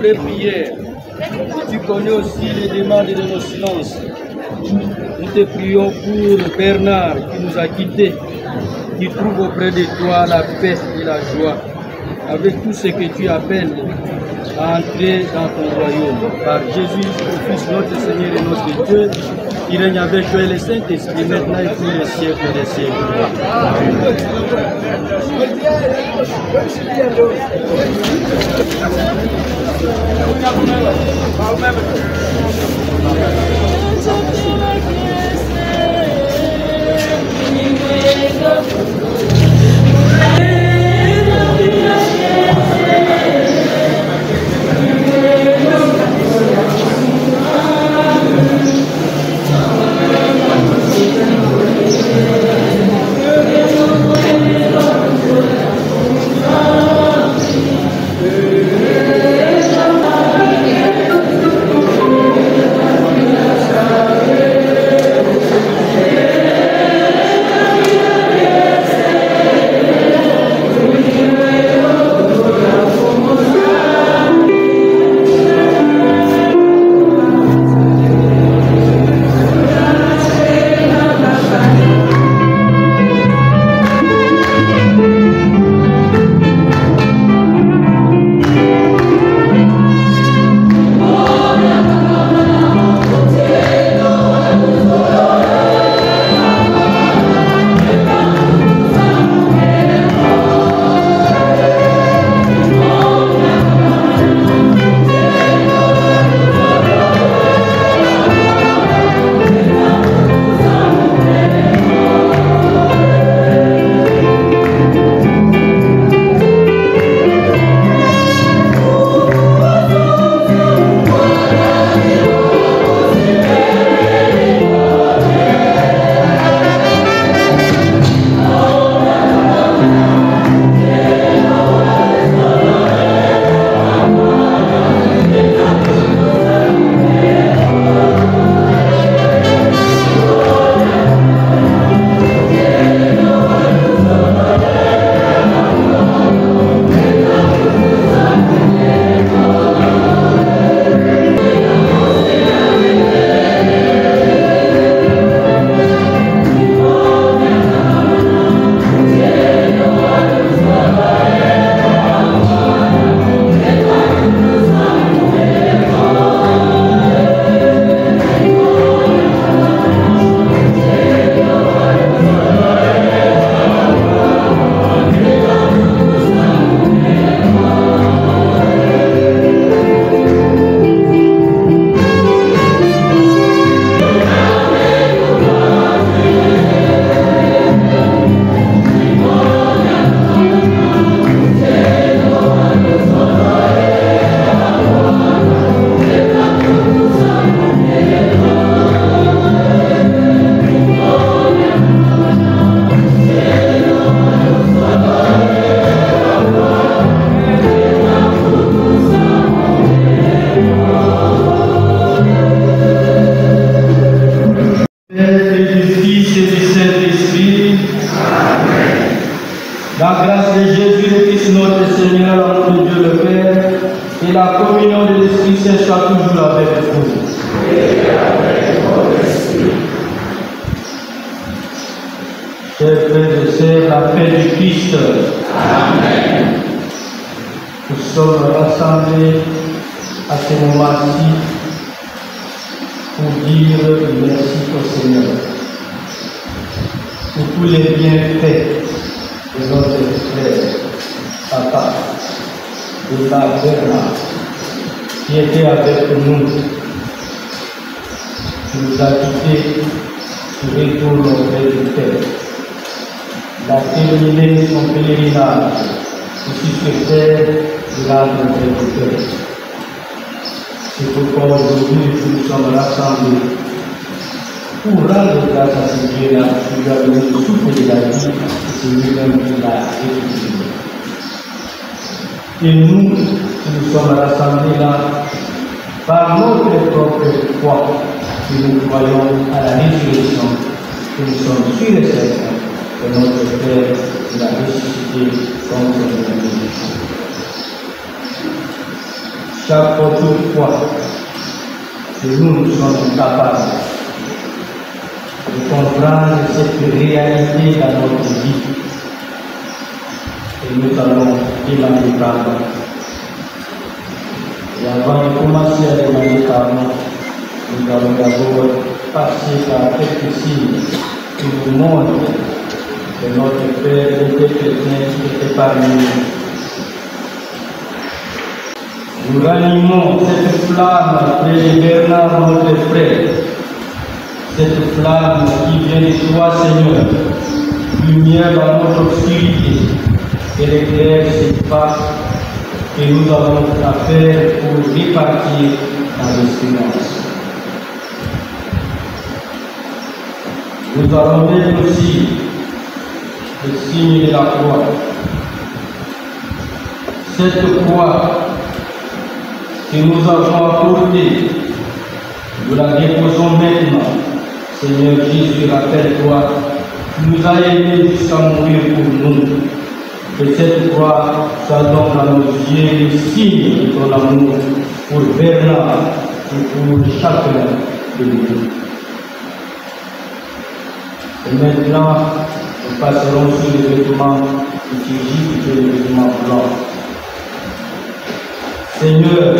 après prière, tu connais aussi les demandes de nos silences. Nous te prions pour Bernard qui nous a quittés, qui trouve auprès de toi la paix et la joie, avec tout ce que tu appelles à entrer dans ton royaume. Par Jésus, ton Fils, notre Seigneur et notre Dieu, qui règne avec toi et le Saint-Esprit, maintenant et pour les siècles des siècles. La grâce de Jésus le Christ notre Seigneur, notre Dieu le Père, et la communion de l'Esprit Saint soit toujours avec vous. Et avec votre esprit. Chers frères et sœurs, la paix du Christ. Amen. Nous sommes rassemblés à ce moment-ci pour dire merci au Seigneur pour tous les bienfaits de notre frère, papa, de la Bernard, qui était avec nous, qui nous a quittés, qui retourne auprès du Père. Il a terminé son pèlerinage ici sur terre de l'âme du Père. C'est pourquoi aujourd'hui nous sommes rassemblés pour rendre grâce à ce Dieu-là qui lui a donné le souffle de la vie, c'est lui-même qui l'a étudié. Et nous sommes rassemblés là par notre propre foi, que nous croyons à la résurrection, que nous sommes sûrs et certains que notre Père l'a ressuscité comme Seigneur. chaque fois, toutefois, que nous sommes capables de comprendre cette réalité dans notre vie. Et nous allons demander pardon. Et avant de commencer à demander pardon, nous allons d'abord passer par quelques signes qui nous montrent que notre Père était chrétien qui était parmi nous. Nous ranimons cette flamme après Bernard, notre frère, cette flamme qui vient de toi, Seigneur, lumière dans notre obscurité, et éclaire cette passe que nous avons à faire pour répartir dans l'espérance. Nous allons mettre aussi le signe de la croix. Cette croix que nous avons apportée, nous la déposons maintenant. Seigneur Jésus, rappelle-toi, tu nous as aimés jusqu'à mourir pour nous. Que cette croix soit donc dans nos yeux le signe de ton amour pour Bernard et pour chacun de nous. Et maintenant, nous passerons sur les vêtements liturgiques et les vêtements blancs. Seigneur,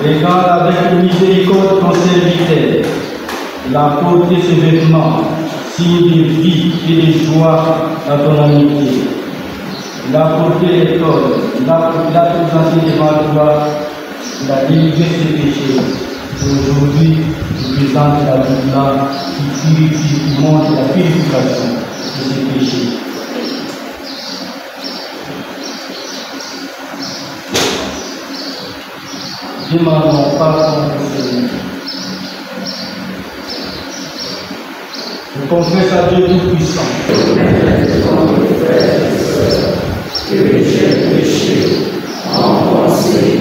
regarde avec miséricorde ton serviteur. Il a porté ce vêtement, signe de vie et de joie dans ton amitié. Il a porté l'école, il a présenté devant toi, il a délivré ses péchés. Aujourd'hui, il présente la vie qui purifie, qui montre la purification de ses péchés. Demandons pardon au Seigneur. Je confesse à Dieu Tout-Puissant que j'ai péché en pensée,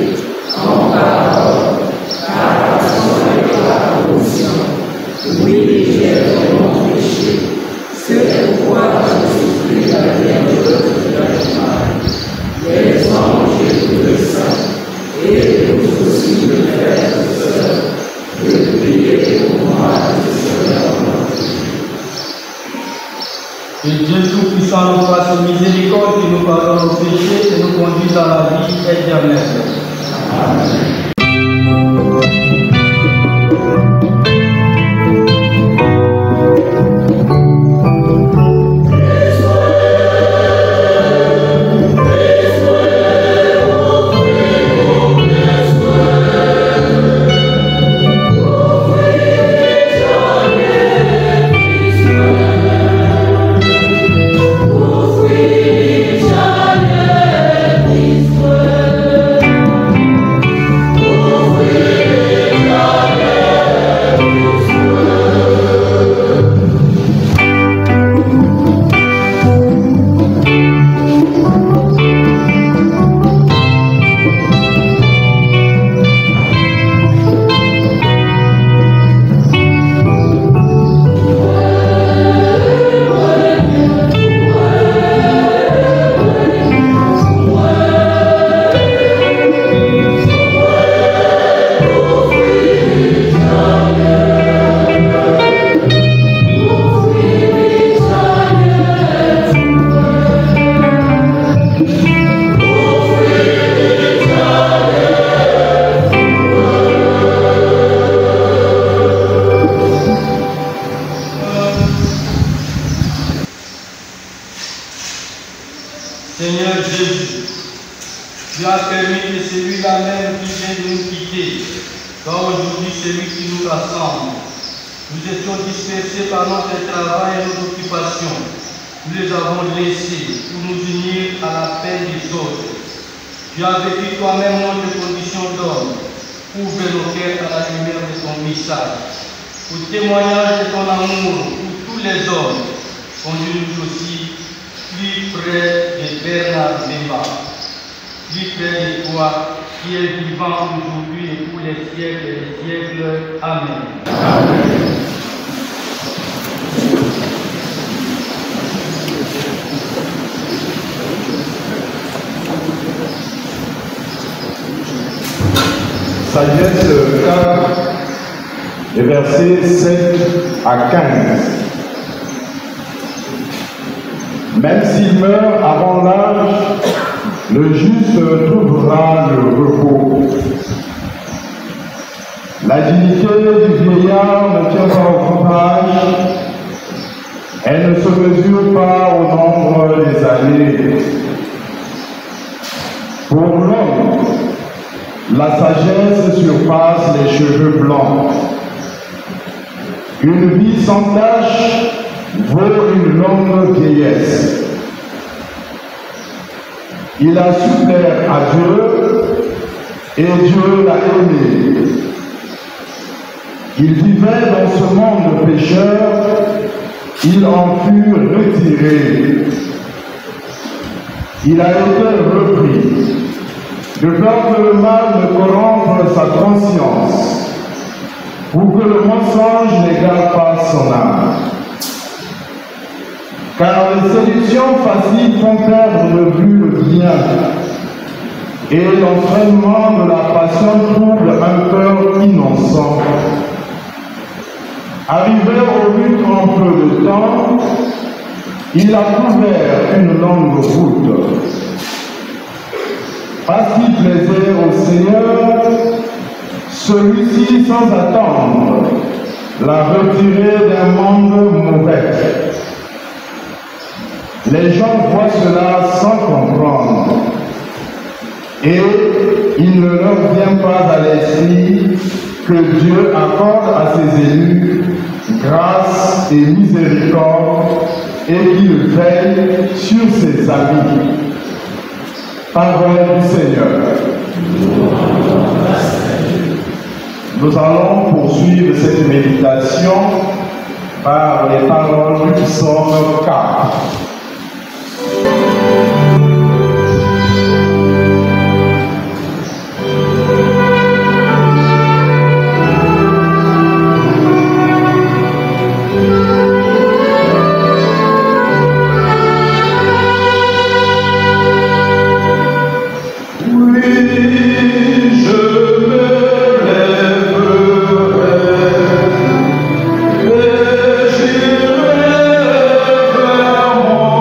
en parole, par action et par commission. Oui, j'ai vraiment péché. C'est pourquoi je supplie la bienveillance de la les anges et tous les saints, et nous aussi le frères et sœurs, de prier pour moi et Seigneur notre Dieu. Que Dieu Tout-Puissant nous fasse miséricorde, qui nous pardonne nos péchés et nous conduise à la vie éternelle. Amen. Seigneur Jésus, tu as permis que celui-là même qui vient de nous quitter soit aujourd'hui celui qui nous rassemble. Nous étions dispersés par notre travail et nos occupations. Nous les avons laissés pour nous unir à la peine des autres. Tu as vécu toi-même notre condition d'homme. Ouvre nos cœurs à la lumière de ton message. Pour témoignage de ton amour pour tous les hommes, conduis-nous aussi plus près de Bernard Demba, plus près de toi qui es vivant aujourd'hui et pour les siècles et les siècles. Amen. Amen. Sagesse 4, les versets 7 à 15. Même s'il meurt avant l'âge, le juste trouvera le repos. La dignité du vieillard ne tient pas au courage, elle ne se mesure pas au nombre des années. Pour l'homme, la sagesse surpasse les cheveux blancs. Une vie sans tache vaut une longue vieillesse. Il a su plaire à Dieu et Dieu l'a aimé. Il vivait dans ce monde pécheur, il en fut retiré. Il a été repris, de peur que le mal ne corrompe sa conscience, pour que le mensonge n'égare pas son âme. Car les séductions faciles font perdre de vue le bien, et l'entraînement de la passion trouble un cœur innocent. Arrivé au but en peu de temps, il a couvert une longue route. Parce qu'il plaisait au Seigneur, celui-ci, sans attendre, l'a retiré d'un monde mauvais. Les gens voient cela sans comprendre, et il ne leur vient pas à l'esprit que Dieu accorde à ses élus grâce et miséricorde et qu'il veille sur ses amis. Parole du Seigneur. Nous allons poursuivre cette méditation par les paroles du psaume 4. J'irai vers mon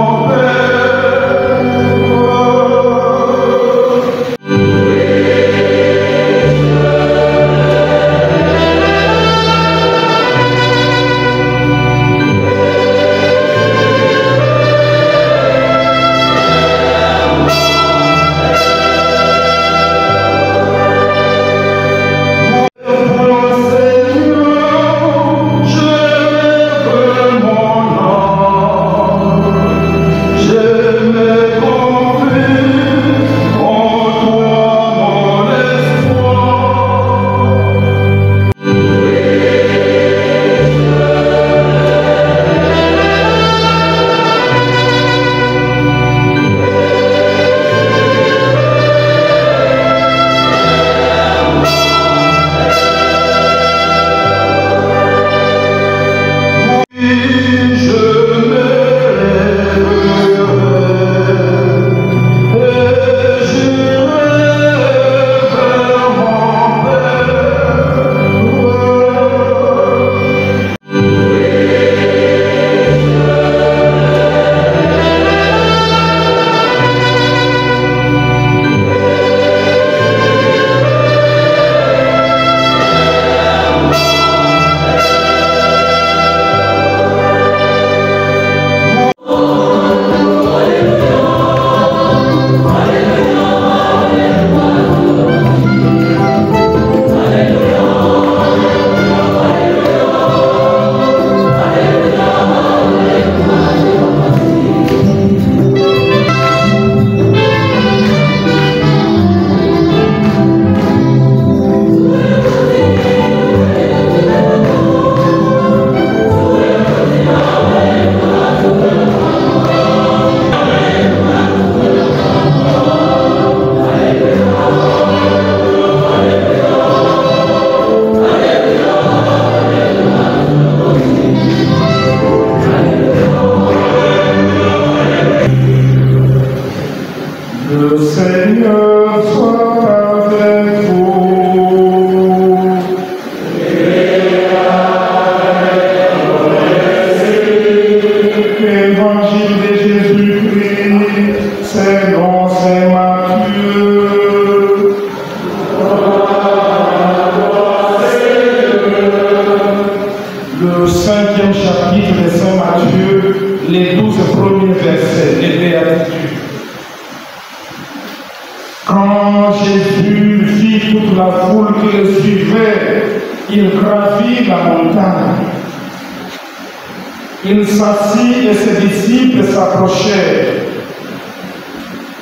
le suivait, il gravit la montagne. Il s'assit et ses disciples s'approchèrent.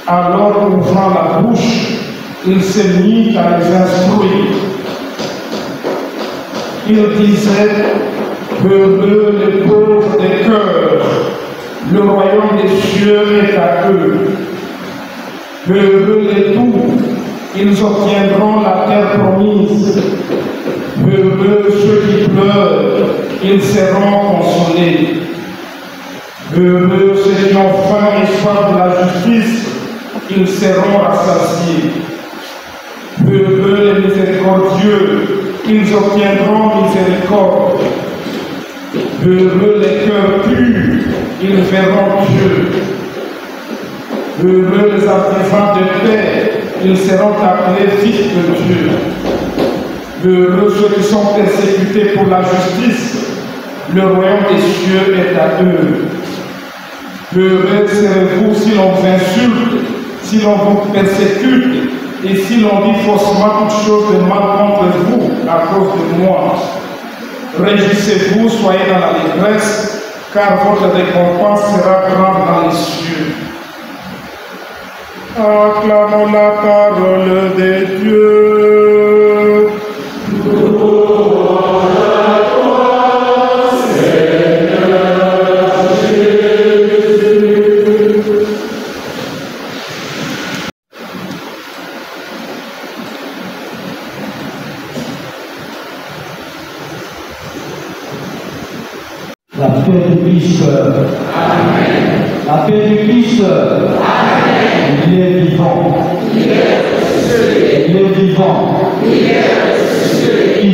Alors, ouvrant la bouche, il se mit à les instruire. Il disait: heureux les pauvres de cœur, le royaume des cieux est à eux. Heureux les doux, ils obtiendront la terre promise. Heureux ceux qui pleurent, ils seront consolés. Heureux ceux qui ont faim et soif de la justice, ils seront rassasiés. Heureux les miséricordieux, ils obtiendront miséricorde. Heureux les cœurs purs, ils verront Dieu. Heureux les artisans de paix, ils seront appelés fils de Dieu. Heureux ceux qui sont persécutés pour la justice, le royaume des cieux est à eux. Heureux serez-vous si l'on vous insulte, si l'on vous persécute, et si l'on dit faussement toutes choses de mal contre vous à cause de moi. Réjouissez-vous, soyez dans l'allégresse, car votre récompense sera grande dans les cieux. Acclamons la parole de Dieu. La paix du Christ. Amen. La paix du Christ. Amen. Il est vivant. Il est vivant. Qui?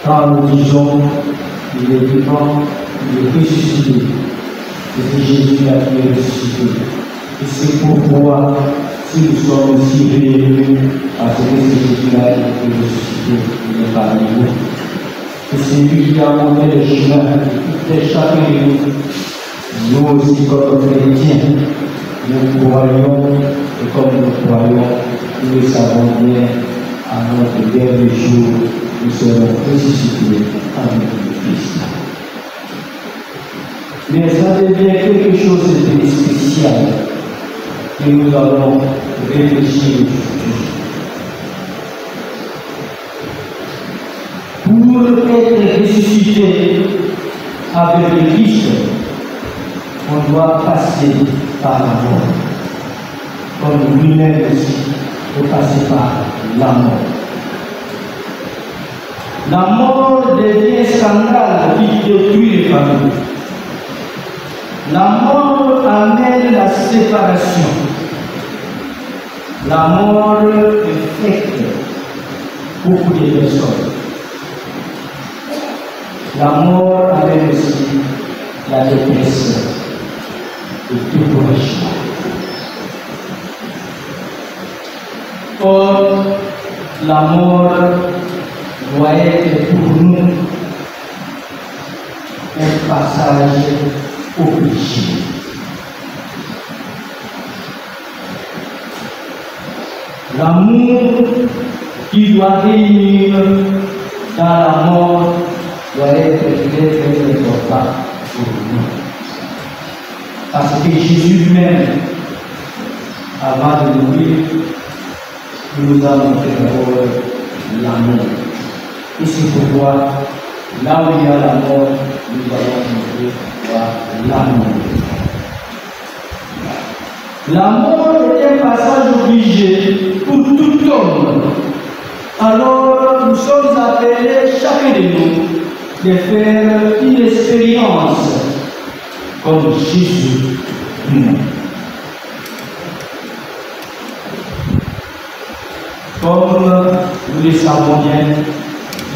Quand nous disons il est vivant, il est ressuscité. C'est Jésus qui est ressuscité. Et c'est pourquoi, si nous sommes aussi réunis, parce que c'est Jésus-là qui est ressuscité, il est parmi nous. Et c'est lui qui a montré le chemin de chacun de nous. Nous aussi, comme chrétiens, nous croyons, et comme nous croyons, nous le savons bien, à notre dernier jour, nous serons ressuscités avec le Christ. Mais ça devient quelque chose de spécial que nous allons réfléchir pour être ressuscité avec le Christ. On doit passer par la mort, comme lui-même aussi peut passer par la mort. La mort devient un scandale qui détruit les familles. La mort amène la séparation. La mort affecte beaucoup de personnes. La mort amène aussi la dépression, le découragement. Or, la mort doit être pour nous un passage obligé. L'amour qui doit réunir dans la mort doit être très important pour nous. Parce que Jésus lui-même, avant de mourir, nous a montré d'abord l'amour. Et c'est pourquoi, là où il y a la mort, nous allons montrer l'amour. La mort est un passage obligé pour tout homme. Alors, nous sommes appelés, chacun de nous, de faire une expérience comme Jésus. Comme nous le savons bien,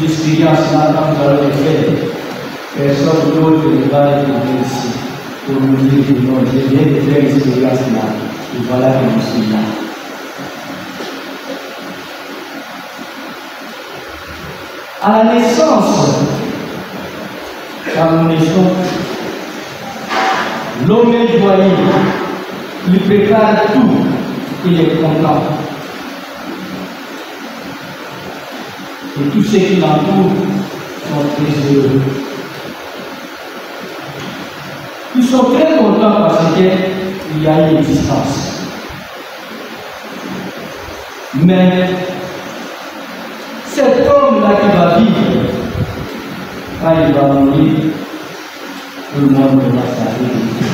l'expérience-là, quand nous allons le faire, personne d'autre ne va être ici pour nous dire que non, je viens de faire l'expérience-là, et voilà que nous sommes là. À la naissance, quand nous naissons, L'homme est joyeux, il prépare tout, il est content. Et tous ceux qui l'entourent sont très heureux. Ils sont très contents parce qu'il y a une existence. Mais cet homme-là qui va vivre, quand il va mourir, tout le monde va s'arrêter.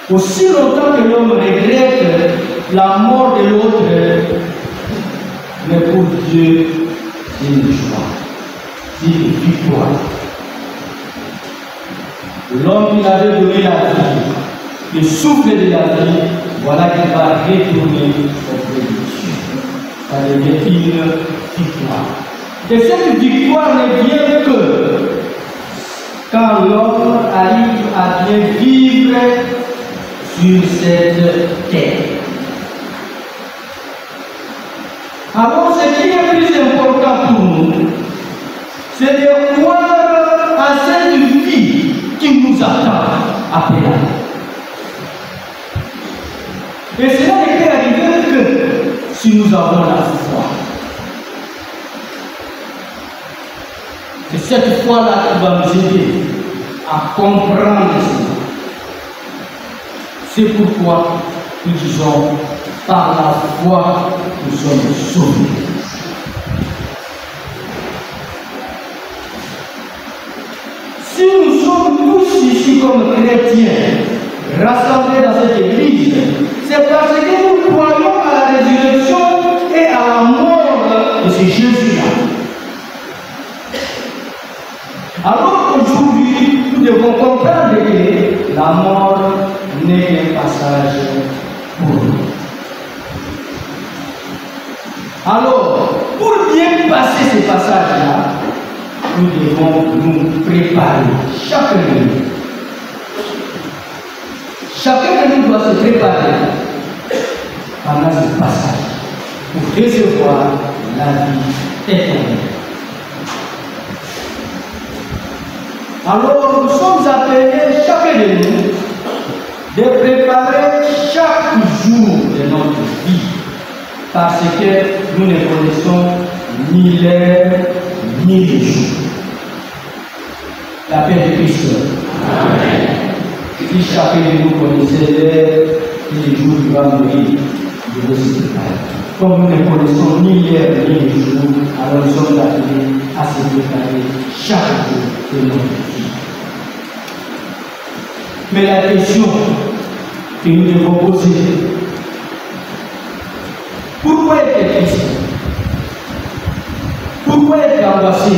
Aussi longtemps que l'homme regrette la mort de l'autre, mais pour Dieu, c'est une joie, c'est une victoire. L'homme qui avait donné la vie, le souffle de la vie, voilà qu'il va retourner auprès de Dieu. Ça devient une victoire. Et cette victoire ne vient que quand l'homme arrive à bien vivre sur cette terre. Alors, ce qui est plus important pour nous, c'est de croire à cette vie qui nous attend après la mort. Et cela ne peut arriver que si nous avons la foi. C'est cette foi-là qui va nous aider à comprendre cela. C'est pourquoi nous disons, par la foi, nous sommes sauvés. Si nous sommes tous ici comme chrétiens, rassemblés dans cette église, c'est parce que nous croyons à la résurrection et à la mort de ce Jésus-là. Alors aujourd'hui, nous devons comprendre que la mort n'est qu'un passage pour nous. Alors, pour bien passer ces passages-là, nous devons nous préparer, chacun de nous. Chacun de nous doit se préparer pendant ce passage pour recevoir la vie éternelle. Alors, nous sommes appelés, chacun de nous, de préparer chaque jour de notre vie, parce que nous ne connaissons ni l'heure, ni le jour. La paix de Christ. Amen. Si chacun de nous connaissait l'heure et le jour qui va mourir, je vais se préparer. Comme nous ne connaissons ni l'heure ni le jour, alors nous sommes appelés à se préparer chaque jour de notre vie. Mais la question que nous devons poser, pourquoi être triste? Pourquoi être angoissé?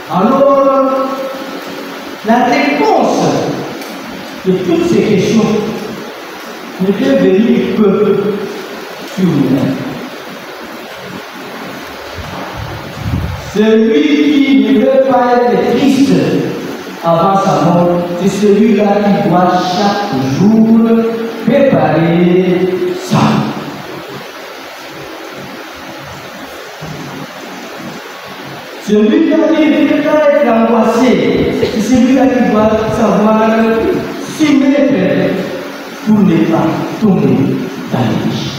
Alors, la réponse de toutes ces questions ne peut venir que sur nous-mêmes. Celui qui ne veut pas être triste avant sa mort, c'est celui-là qui doit chaque jour préparer ça. Celui-là qui ne veut pas être angoissé, c'est celui-là qui doit savoir s'y mettre pour ne pas tomber dans les pièges.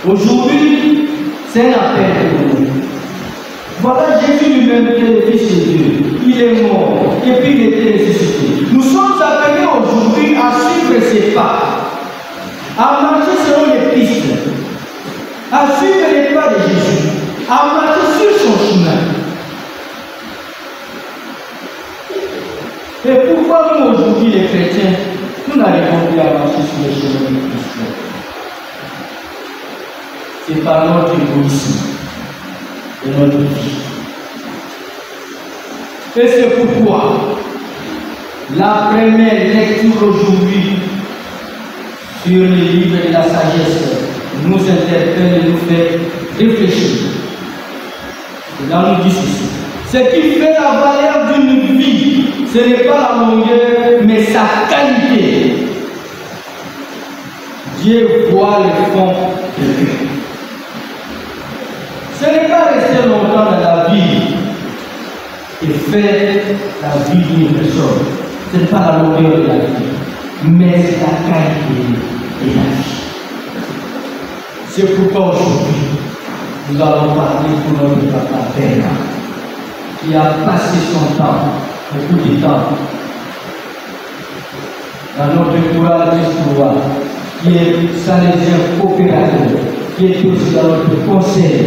Aujourd'hui, c'est un appel pour nous. Voilà Jésus lui-même qui est le Fils de Dieu. Il est mort et puis il était ressuscité. Nous sommes appelés aujourd'hui à suivre ses pas, à marcher selon les pistes, à suivre les pas de Jésus, à marcher sur son chemin. Et pourquoi nous aujourd'hui les chrétiens, nous n'arrivons plus à marcher sur les chemins de Christ? C'est par notre égoïsme et notre vie. Et c'est pourquoi la première lecture aujourd'hui sur le livre de la sagesse nous interpelle et nous fait réfléchir. Et là nous dit ceci. Ce qui fait la valeur d'une vie, ce n'est pas la longueur, mais sa qualité. Dieu voit le fond de cœur. Ce n'est pas rester longtemps dans la vie et faire la vie d'une personne. Ce n'est pas la longueur de la vie, mais c'est la qualité de la vie. C'est pourquoi aujourd'hui, nous allons parler pour notre papa Bernard, qui a passé son temps, beaucoup de temps, dans notre courage d'histoire, qui est salésien coopérateur, qui est aussi dans notre conseil.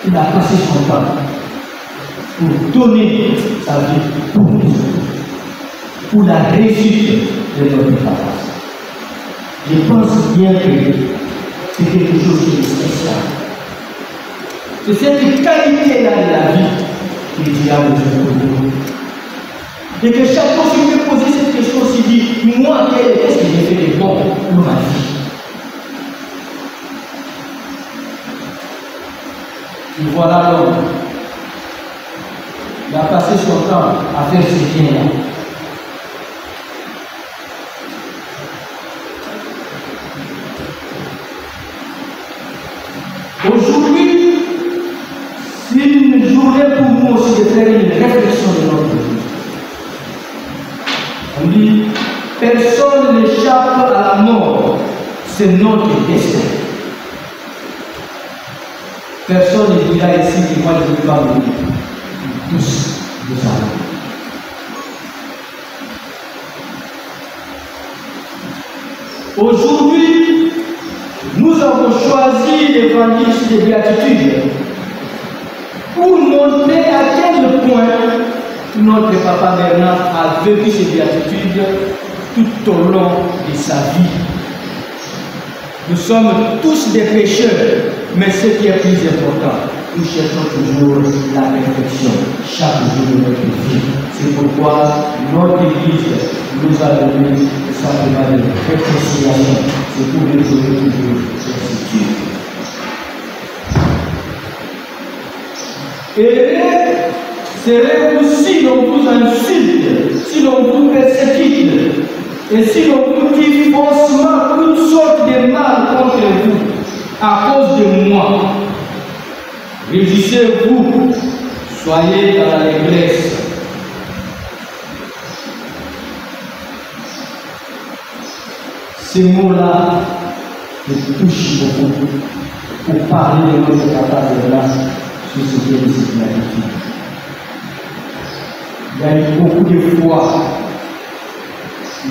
Il a passé son temps pour donner sa vie pour nous, pour la réussite de notre papa. Je pense bien que c'est quelque chose qui est spécial. C'est cette qualité-là de la vie qu'il y a besoin de nous. Et que chaque fois que je me poser cette question, je dis, moi, qu'est-ce que j'ai fait de bon pour ma vie? Et voilà l'homme. Il a passé son temps à faire ce bien-là. Aujourd'hui, c'est une journée pour nous aussi de faire une réflexion de notre vie. On dit, personne n'échappe à la mort, c'est notre destin. Personne ne dira ici que moi je ne vais pas mourir. Tous, nous allons. Aujourd'hui, nous avons choisi l'évangile des béatitudes pour montrer à quel point notre papa Bernard a vécu ces béatitudes tout au long de sa vie. Nous sommes tous des pécheurs, mais ce qui est plus important, nous cherchons toujours la perfection chaque jour de notre vie. C'est pourquoi notre Église nous a donné le sacrement de réconciliation. C'est pour les jours toujours restituer. Et serez-vous si l'on vous insulte, si l'on vous persécute, et si l'on vous dit faussement toutes sortes de mal contre vous, à cause de moi, réjouissez-vous, soyez dans l'allégresse. Ces mots-là me touchent beaucoup pour parler de notre papa Bernard sur ce qui est de cette magnifique. Il y a eu beaucoup de fois,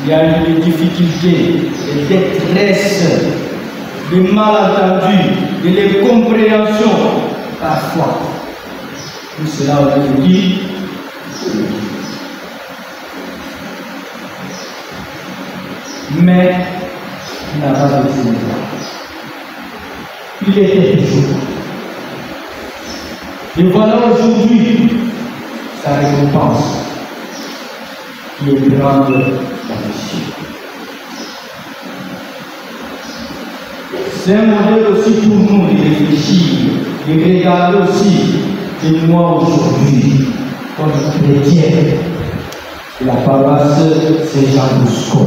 il y a eu des difficultés, des détresses, des malentendus, de l'incompréhension parfois. Tout cela on a dit. Mais il n'a pas de cinéma. Il était toujours. Et voilà aujourd'hui sa récompense qui est grande là-dessus. C'est un modèle aussi pour nous de réfléchir, de regarder aussi de moi aujourd'hui, comme chrétien de la paroisse Saint-Jean-Bosco.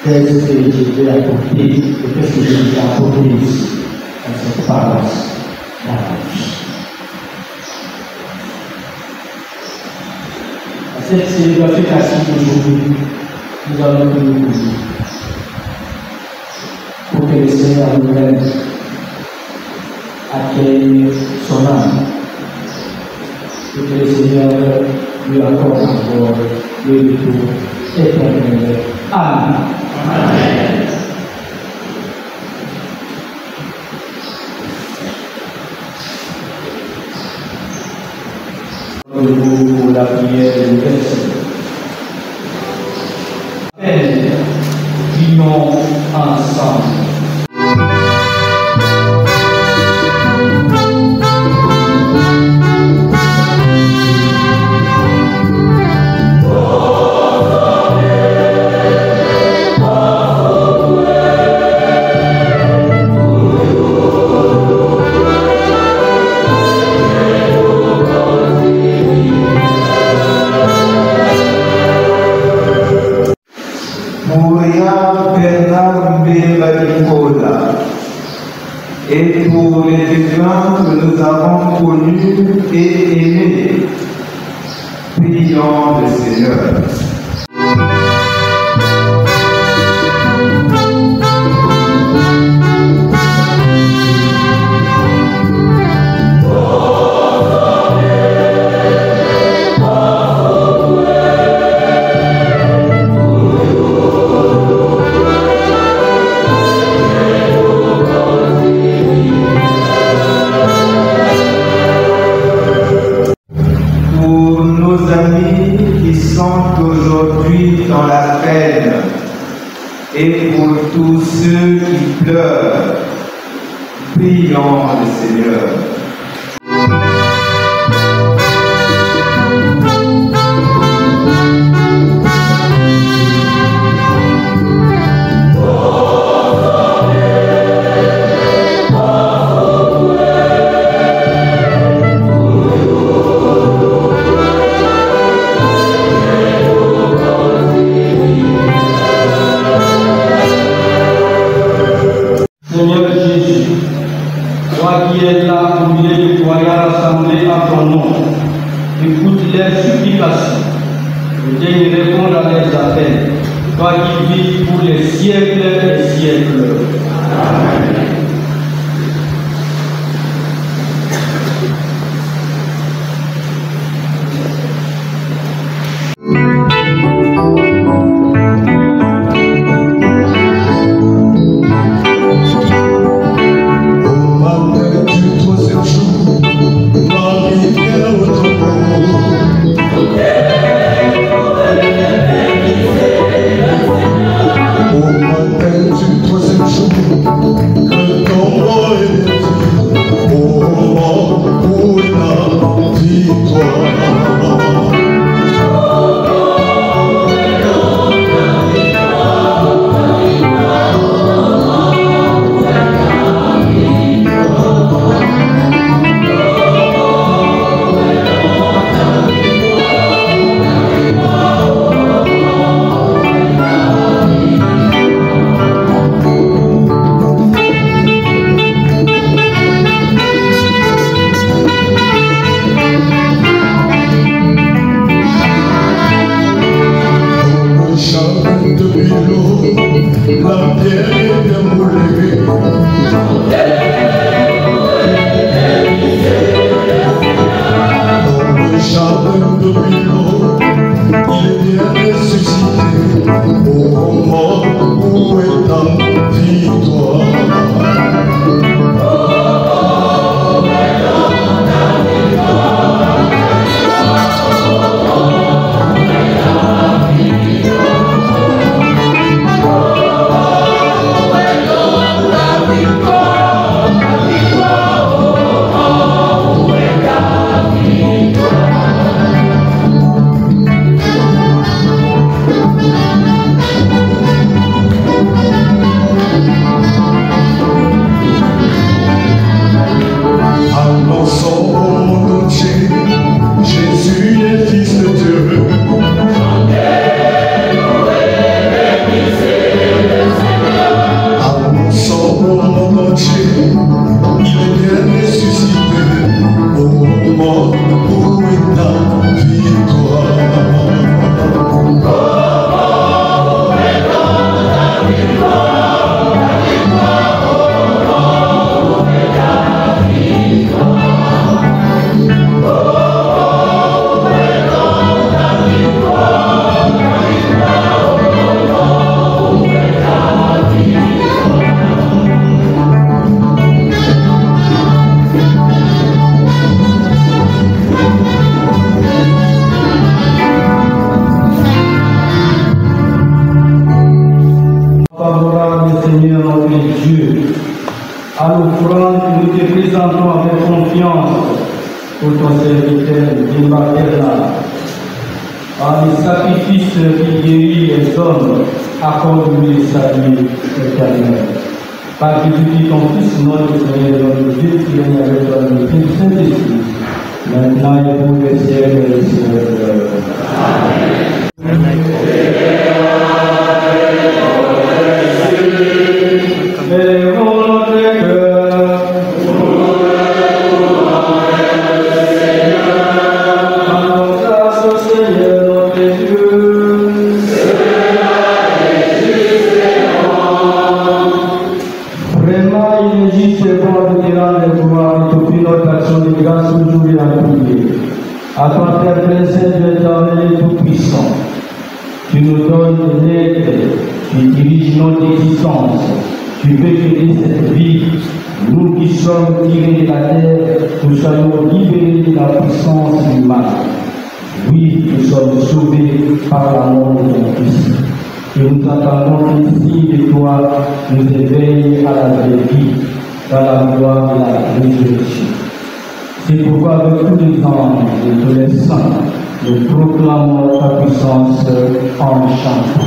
Qu'est-ce que je vais apporter et qu'est-ce que je vais apporter ici, à cette paroisse, dans la vie. À cette célébration classique aujourd'hui, nous allons prier pour vous. Pour que le Seigneur nous-même accueille son âme. Et que le Seigneur lui accorde encore le retour éternel. Amen. Amen. Pour la prière de Seigneur. Prions ensemble. Pour William Bernard Mbemba-Nicolas et pour les écrivains que nous avons connus et aimés. Prions le Seigneur. Et pour tous ceux qui pleurent, prions le Seigneur. Seigneur Jésus, toi qui es là au milieu du croyants rassemblés en ton nom, écoute leurs supplications et viens répondre à leurs appels, toi qui vis pour les siècles des siècles. Amen. Seigneur notre Dieu, à l'offrande que nous te présentons avec confiance pour ton serviteur Mbemba-Bernard, par les sacrifices qui guérit les hommes, accorde-lui le salut éternel. Par Jésus ton Fils, notre Seigneur, notre Dieu, qui règne avec toi dans le Saint-Esprit, maintenant et pour les siècles et les siècles. Amen. qui dirige notre existence. Tu veux que de cette vie, nous qui sommes tirés de la terre, nous soyons libérés de la puissance du mal. Oui, nous sommes sauvés par la mort de ton Fils. Et nous attendons ici de toi nous éveiller à la vraie vie, dans la gloire de la résurrection. C'est pourquoi avec tous les anges et tous les saints, nous proclamons ta puissance en chantant.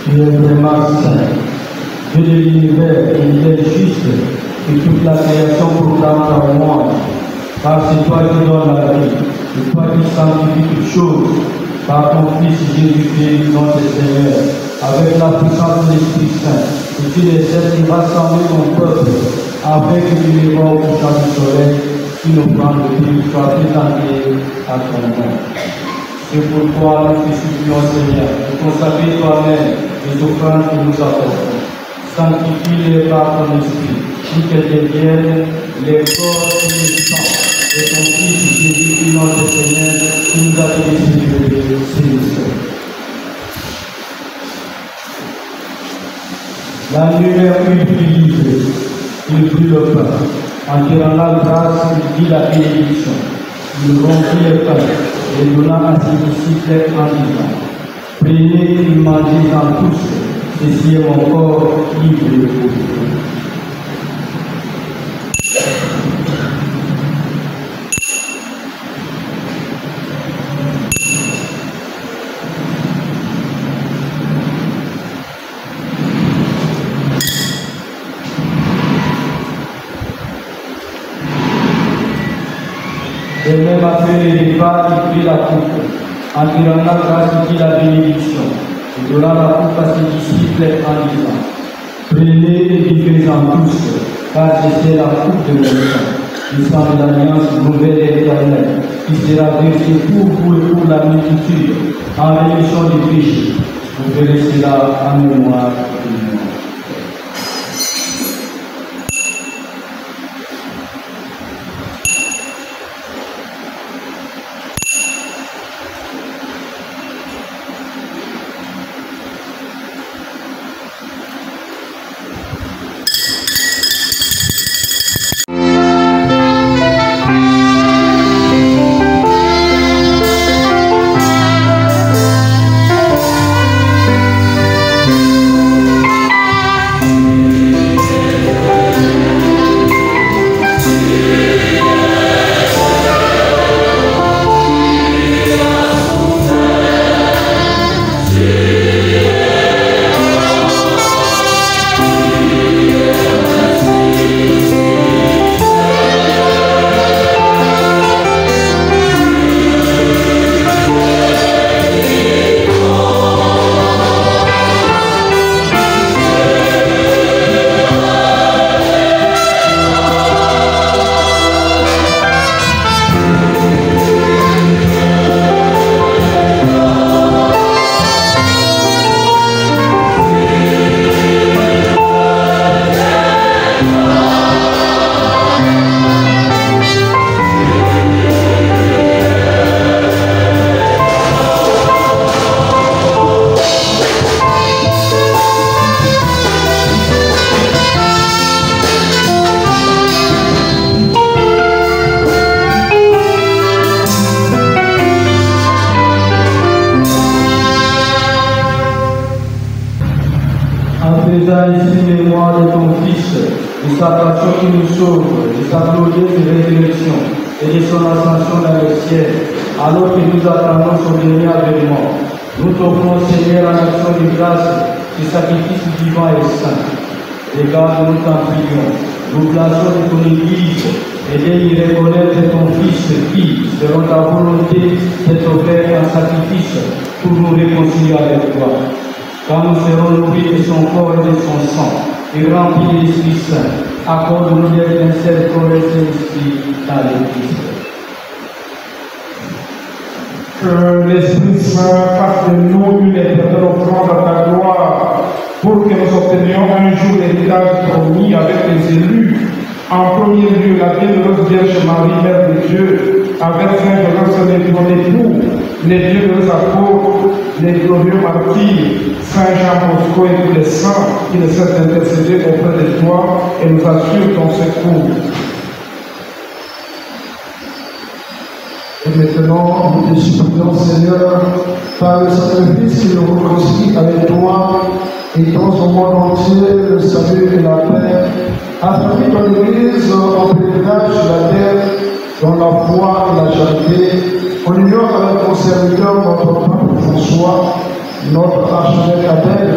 Tu es vraiment saint. Dieu de l'univers, il est juste, et toute la création proclame ta louange. Car c'est toi qui donnes la vie, c'est toi qui sanctifies toutes choses. Par ton Fils Jésus-Christ, notre Seigneur, avec la puissance de l'Esprit Saint, et tu les aides à rassembler ton peuple, afin que tu les vois au couchant du soleil, qui nous prend de vie, soit présenté à ton nom. C'est pourquoi nous te supplions, Seigneur, de consacrer toi-même les offrandes que nous apportons. Sanctifie-les par ton esprit, pour qu'elles deviennent les corps et les sangs de ton Fils Jésus-Christ, notre Seigneur, qui nous a donné ce Seigneur. La lumière purifiée, il brûle le pain. En tirant la grâce, il dit la bénédiction. Il rompit le pain et donna à ses disciples en disant: prenez et mangez-en tous, ceci est mon corps livré pour vous. Et même après le repas, il prit la coupe. En tirant la grâce, il dit la bénédiction. Il donna la coupe à ses disciples en disant: prenez et buvez-en tous, car c'est la coupe de mon sang, le sang de l'alliance nouvelle et éternelle, qui sera versé pour vous et pour la multitude, en rémission des péchés. Vous verrez cela en mémoire de moi. de sa passion qui nous sauve, de sa glorieuse résurrection et de son ascension dans le ciel, alors que nous attendons son dernier avènement. Nous t'offrons, Seigneur, en action de grâce, ce sacrifice vivant et saint. Regarde-nous, t'en prions. Nous plaçons de ton Église et d'y reconnaître ton Fils qui, selon ta volonté, s'est offert un sacrifice pour nous réconcilier avec toi. Quand nous serons nourris de son corps et de son sang, et remplis de l'Esprit Saint, accorde-nous d'être un seul corps et un seul esprit dans l'Église. Que l'Esprit Saint fasse de nous une éternelle offrande à ta gloire, pour que nous obtenions un jour l'héritage promis avec les élus. En premier lieu, la bienheureuse Vierge Marie, Mère de Dieu, avec Saint Joseph, son époux, les bienheureux apôtres, les glorieux martyrs, Saint Jean Bosco et tous les saints qui ne cessent d'intercéder auprès de toi et nous assurent ton secours. Et maintenant, nous te supplions, Seigneur, par le sacrifice qui nous réconcilie avec toi, et dans au monde entier le salut et la paix, afin que ton Église en pèlerinage sur la terre, dans la foi et la charité, en union avec ton serviteur, notre pape François, notre archevêque Abel,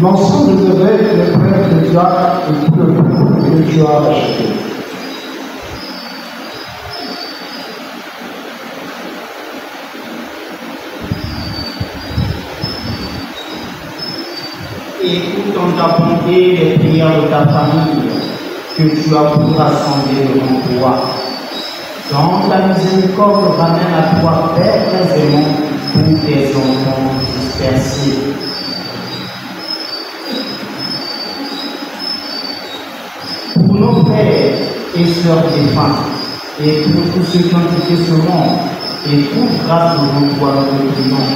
l'ensemble des évêques, les prêtres, les diacres et tout le peuple que tu as acheté. Écoute en ta bonté les prières de ta famille que tu as pour rassembler devant toi. Dans ta miséricorde, ramène à toi, Père aisément, pour tes enfants dispersés. Pour nos frères et sœurs défunts, et pour tous ceux qui ont quitté ce monde, et toute grâce devant toi, nous te prions.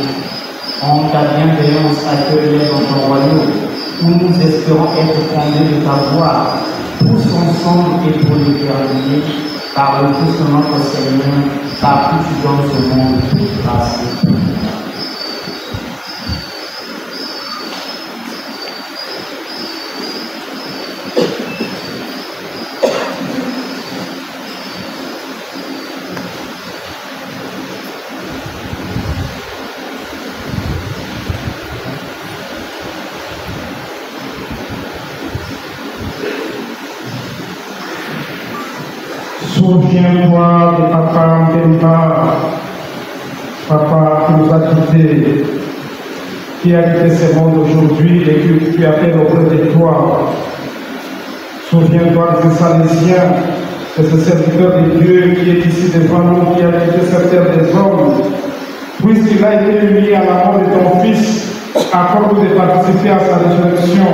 En ta bienveillance, accueille-les dans ton royaume, où nous espérons être fondés de ta gloire, tous ensemble et pour l'éternité, par le Christ notre Seigneur, par qui tu donnes ce monde toute grâce et tout. Souviens-toi de papa Mbemba, papa qui nous a quittés, qui a quitté ce monde aujourd'hui et que tu appelles auprès de toi. Souviens-toi de ce Salésien, de ce serviteur de Dieu qui est ici devant nous, qui a quitté cette terre des hommes. Puisqu'il a été uni à la mort de ton Fils, accorde de participer à sa résurrection.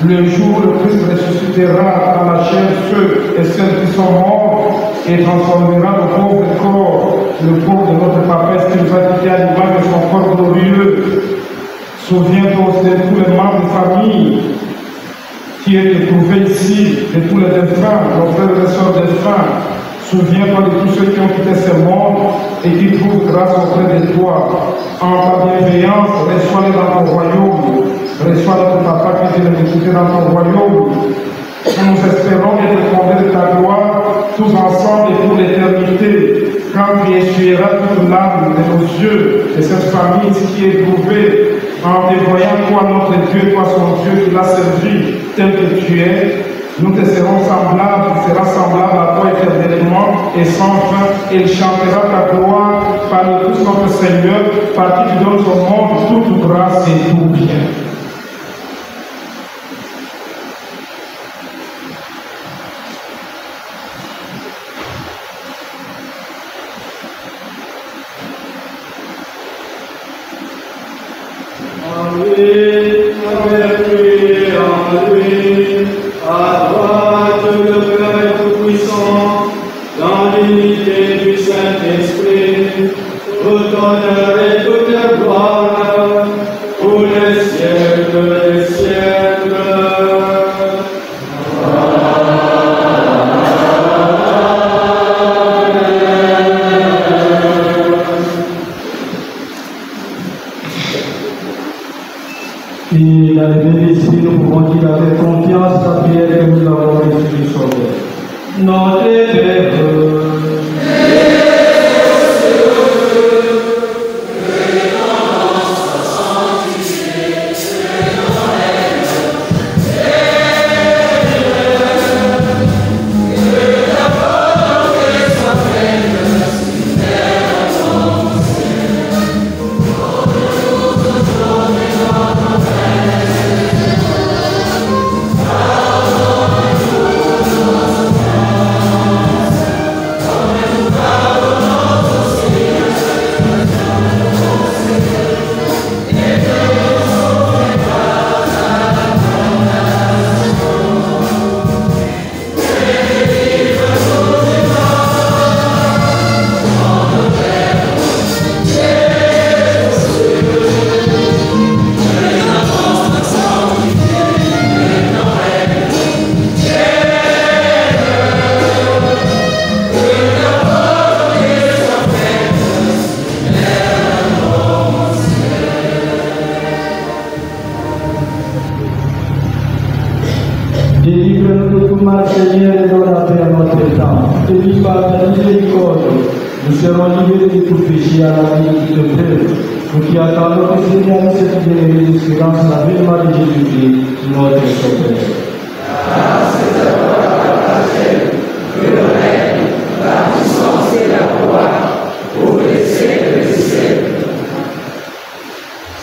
Le jour où le Christ ressuscitera dans la chair ceux et celles qui sont morts et transformera le pauvre corps, le corps de notre Papa, ce qu'il va quitter à l'image de son corps glorieux. Souviens-toi aussi de tous les membres de famille qui est éprouvé ici, de tous les défunts, nos frères et sœurs défunts. Souviens-toi de tous ceux qui ont quitté ce monde et qui trouvent grâce auprès de toi. En ta bienveillance, reçois-les dans ton royaume. Reçois notre Papa qui vient de quitter dans ton royaume. Nous espérons être fondés de ta gloire, tous ensemble et pour l'éternité, quand tu essuieras toute l'âme de nos yeux, de cette famille qui est éprouvée, en te voyant toi notre Dieu, toi son Dieu qui l'a servi tel que tu es. Nous te serons semblables, tu seras semblable à toi éternellement et sans fin, et il chantera ta gloire par le Christ notre Seigneur, par qui tu donnes au monde toute grâce et tout bien. À droite le Père Tout-Puissant, dans l'unité du Saint-Esprit, tout honneur et toute gloire, pour les siècles des siècles. Et la levée d'esprit, nous pouvons dire avec confiance la prière que nous avons reçue. Notre Père, délivre-nous de tout mal, Seigneur, et donne la paix à notre temps. Bénis par ta miséricorde, nous serons libérés de tout péché à la vie qui te plaît. Nous qui attendons que Seigneur nous cette bénédiction espérance la vie de Jésus-Christ, notre Sauveur. Le règne, la puissance et la gloire, pour les siècles des siècles.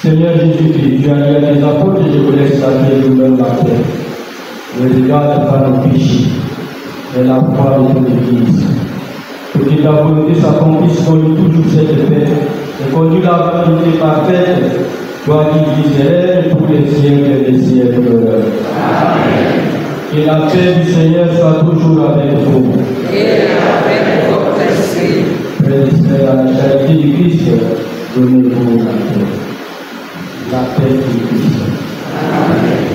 Seigneur Jésus-Christ, tu as dit à tes apôtres, je vous laisse la paix, je vous donne la paix. Ne regarde pas nos péchés, mais la foi de ton Église. Pour que ta volonté s'accomplisse, conduis toujours cette paix, et conduis la volonté parfaite, toi qui vis pour les siècles des siècles. Amen. Que la paix du Seigneur soit toujours avec vous. Et avec votre esprit. Frères à la charité du Christ, donnez-vous la paix. La paix du Christ. Amen.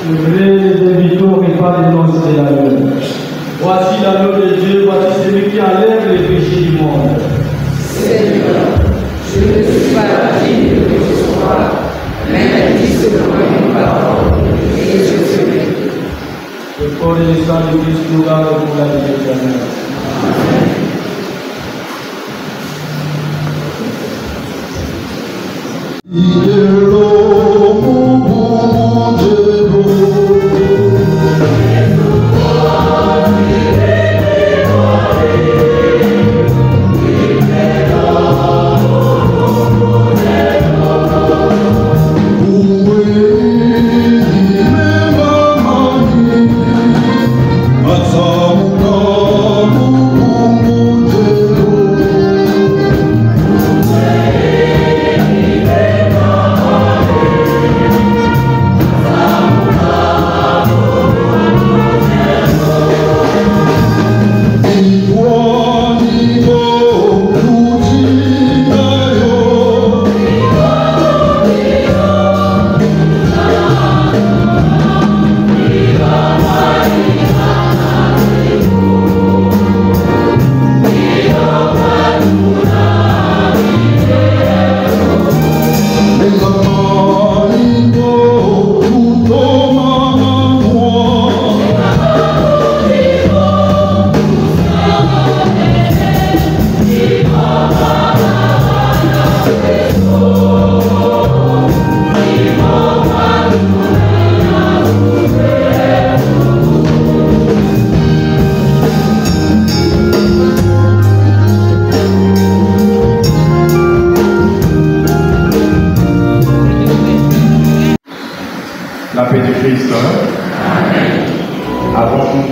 Le vrai des victoires et pas des noces de l'agneau. Voici l'agneau de Dieu, voici celui qui enlève les péchés du monde. Seigneur, je ne suis pas digne de ce soir, mais dis seulement une parole et je serai. Le corps et le sang du Christ nous gardent pour la vie éternelle. Amen. Amen.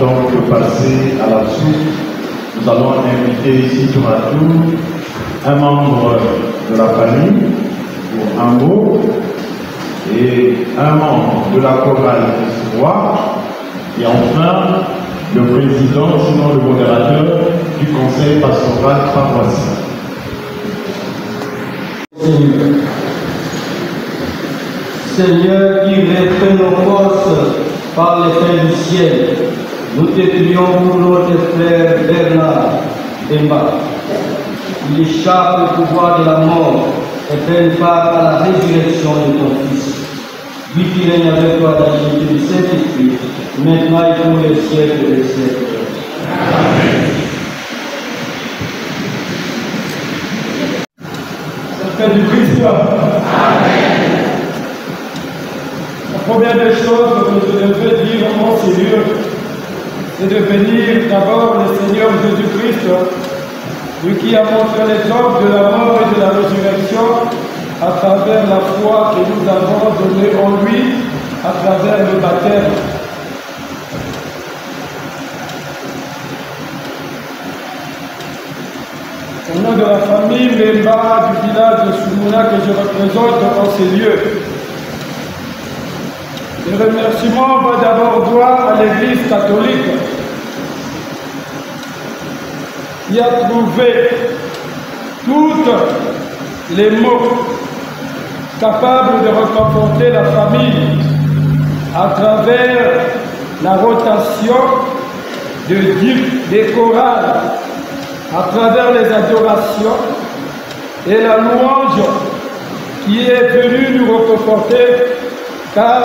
donc passer à la suite. Nous allons inviter ici tour à tour un membre de la famille pour un mot et un membre de la chorale Christ-Roi et enfin le président, sinon le modérateur du conseil pastoral paroissial. Seigneur qui refait nos forces par les faits du ciel, nous te prions pour notre frère Bernard Demba. Il échappe au pouvoir de la mort et prenne part à la résurrection de ton Fils. Lui qui règne avec toi dans l'unité du Saint-Esprit, maintenant et pour les siècles des siècles. Amen. Frère du Christ. Amen. La première des choses que je devais dire au mon Seigneur, c'est de bénir d'abord le Seigneur Jésus-Christ, lui qui a montré l'exemple de la mort et de la résurrection à travers la foi que nous avons donnée en lui, à travers le baptême. Au nom de la famille Memba du village de Soumouna que je représente en ces lieux, le remerciement va d'abord droit à l'Église catholique qui a trouvé tous les mots capables de reconforter la famille à travers la rotation des chorales, à travers les adorations et la louange qui est venue nous reconforter, car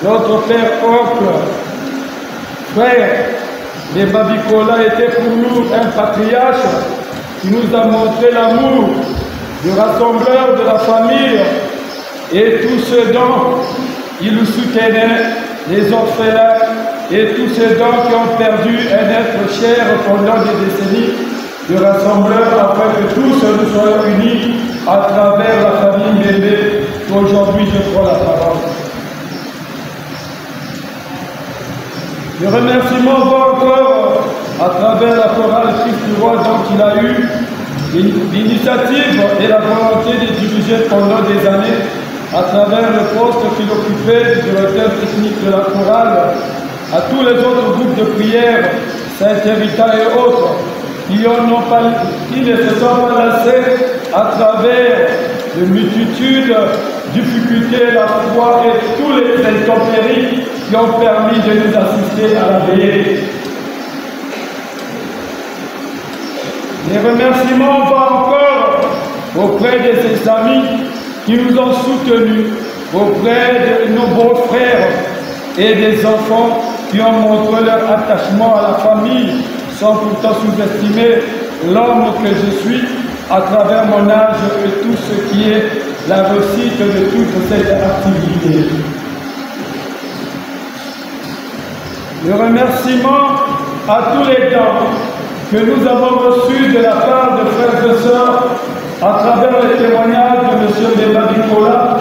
notre père oncle, frère de Babicola était pour nous un patriarche qui nous a montré l'amour du rassembleur de la famille et tous ceux dont il nous soutenait, les orphelins et tous ceux dont qui ont perdu un être cher pendant des décennies, de rassembleur afin que tous nous soyons unis à travers la famille Bébé qu'aujourd'hui je prends la parole. Le remerciement va encore à travers la chorale Christ-Roi dont il a eu l'initiative et la volonté de diriger pendant des années à travers le poste qu'il occupait du directeur technique de la chorale, à tous les autres groupes de prière, Saint-Hérita et autres, qui ne se sont pas lassés à travers de multitudes, difficultés, la foi et tous les intempéries qui ont permis de nous assister à la veillée. Les remerciements vont encore auprès de ces amis qui nous ont soutenus, auprès de nos beaux-frères et des enfants qui ont montré leur attachement à la famille, sans pourtant sous-estimer l'homme que je suis à travers mon âge et tout ce qui est la réussite de toute cette activité. Le remerciement à tous les dons que nous avons reçus de la part de frères et sœurs à travers les témoignages de M. Demba Nicolas,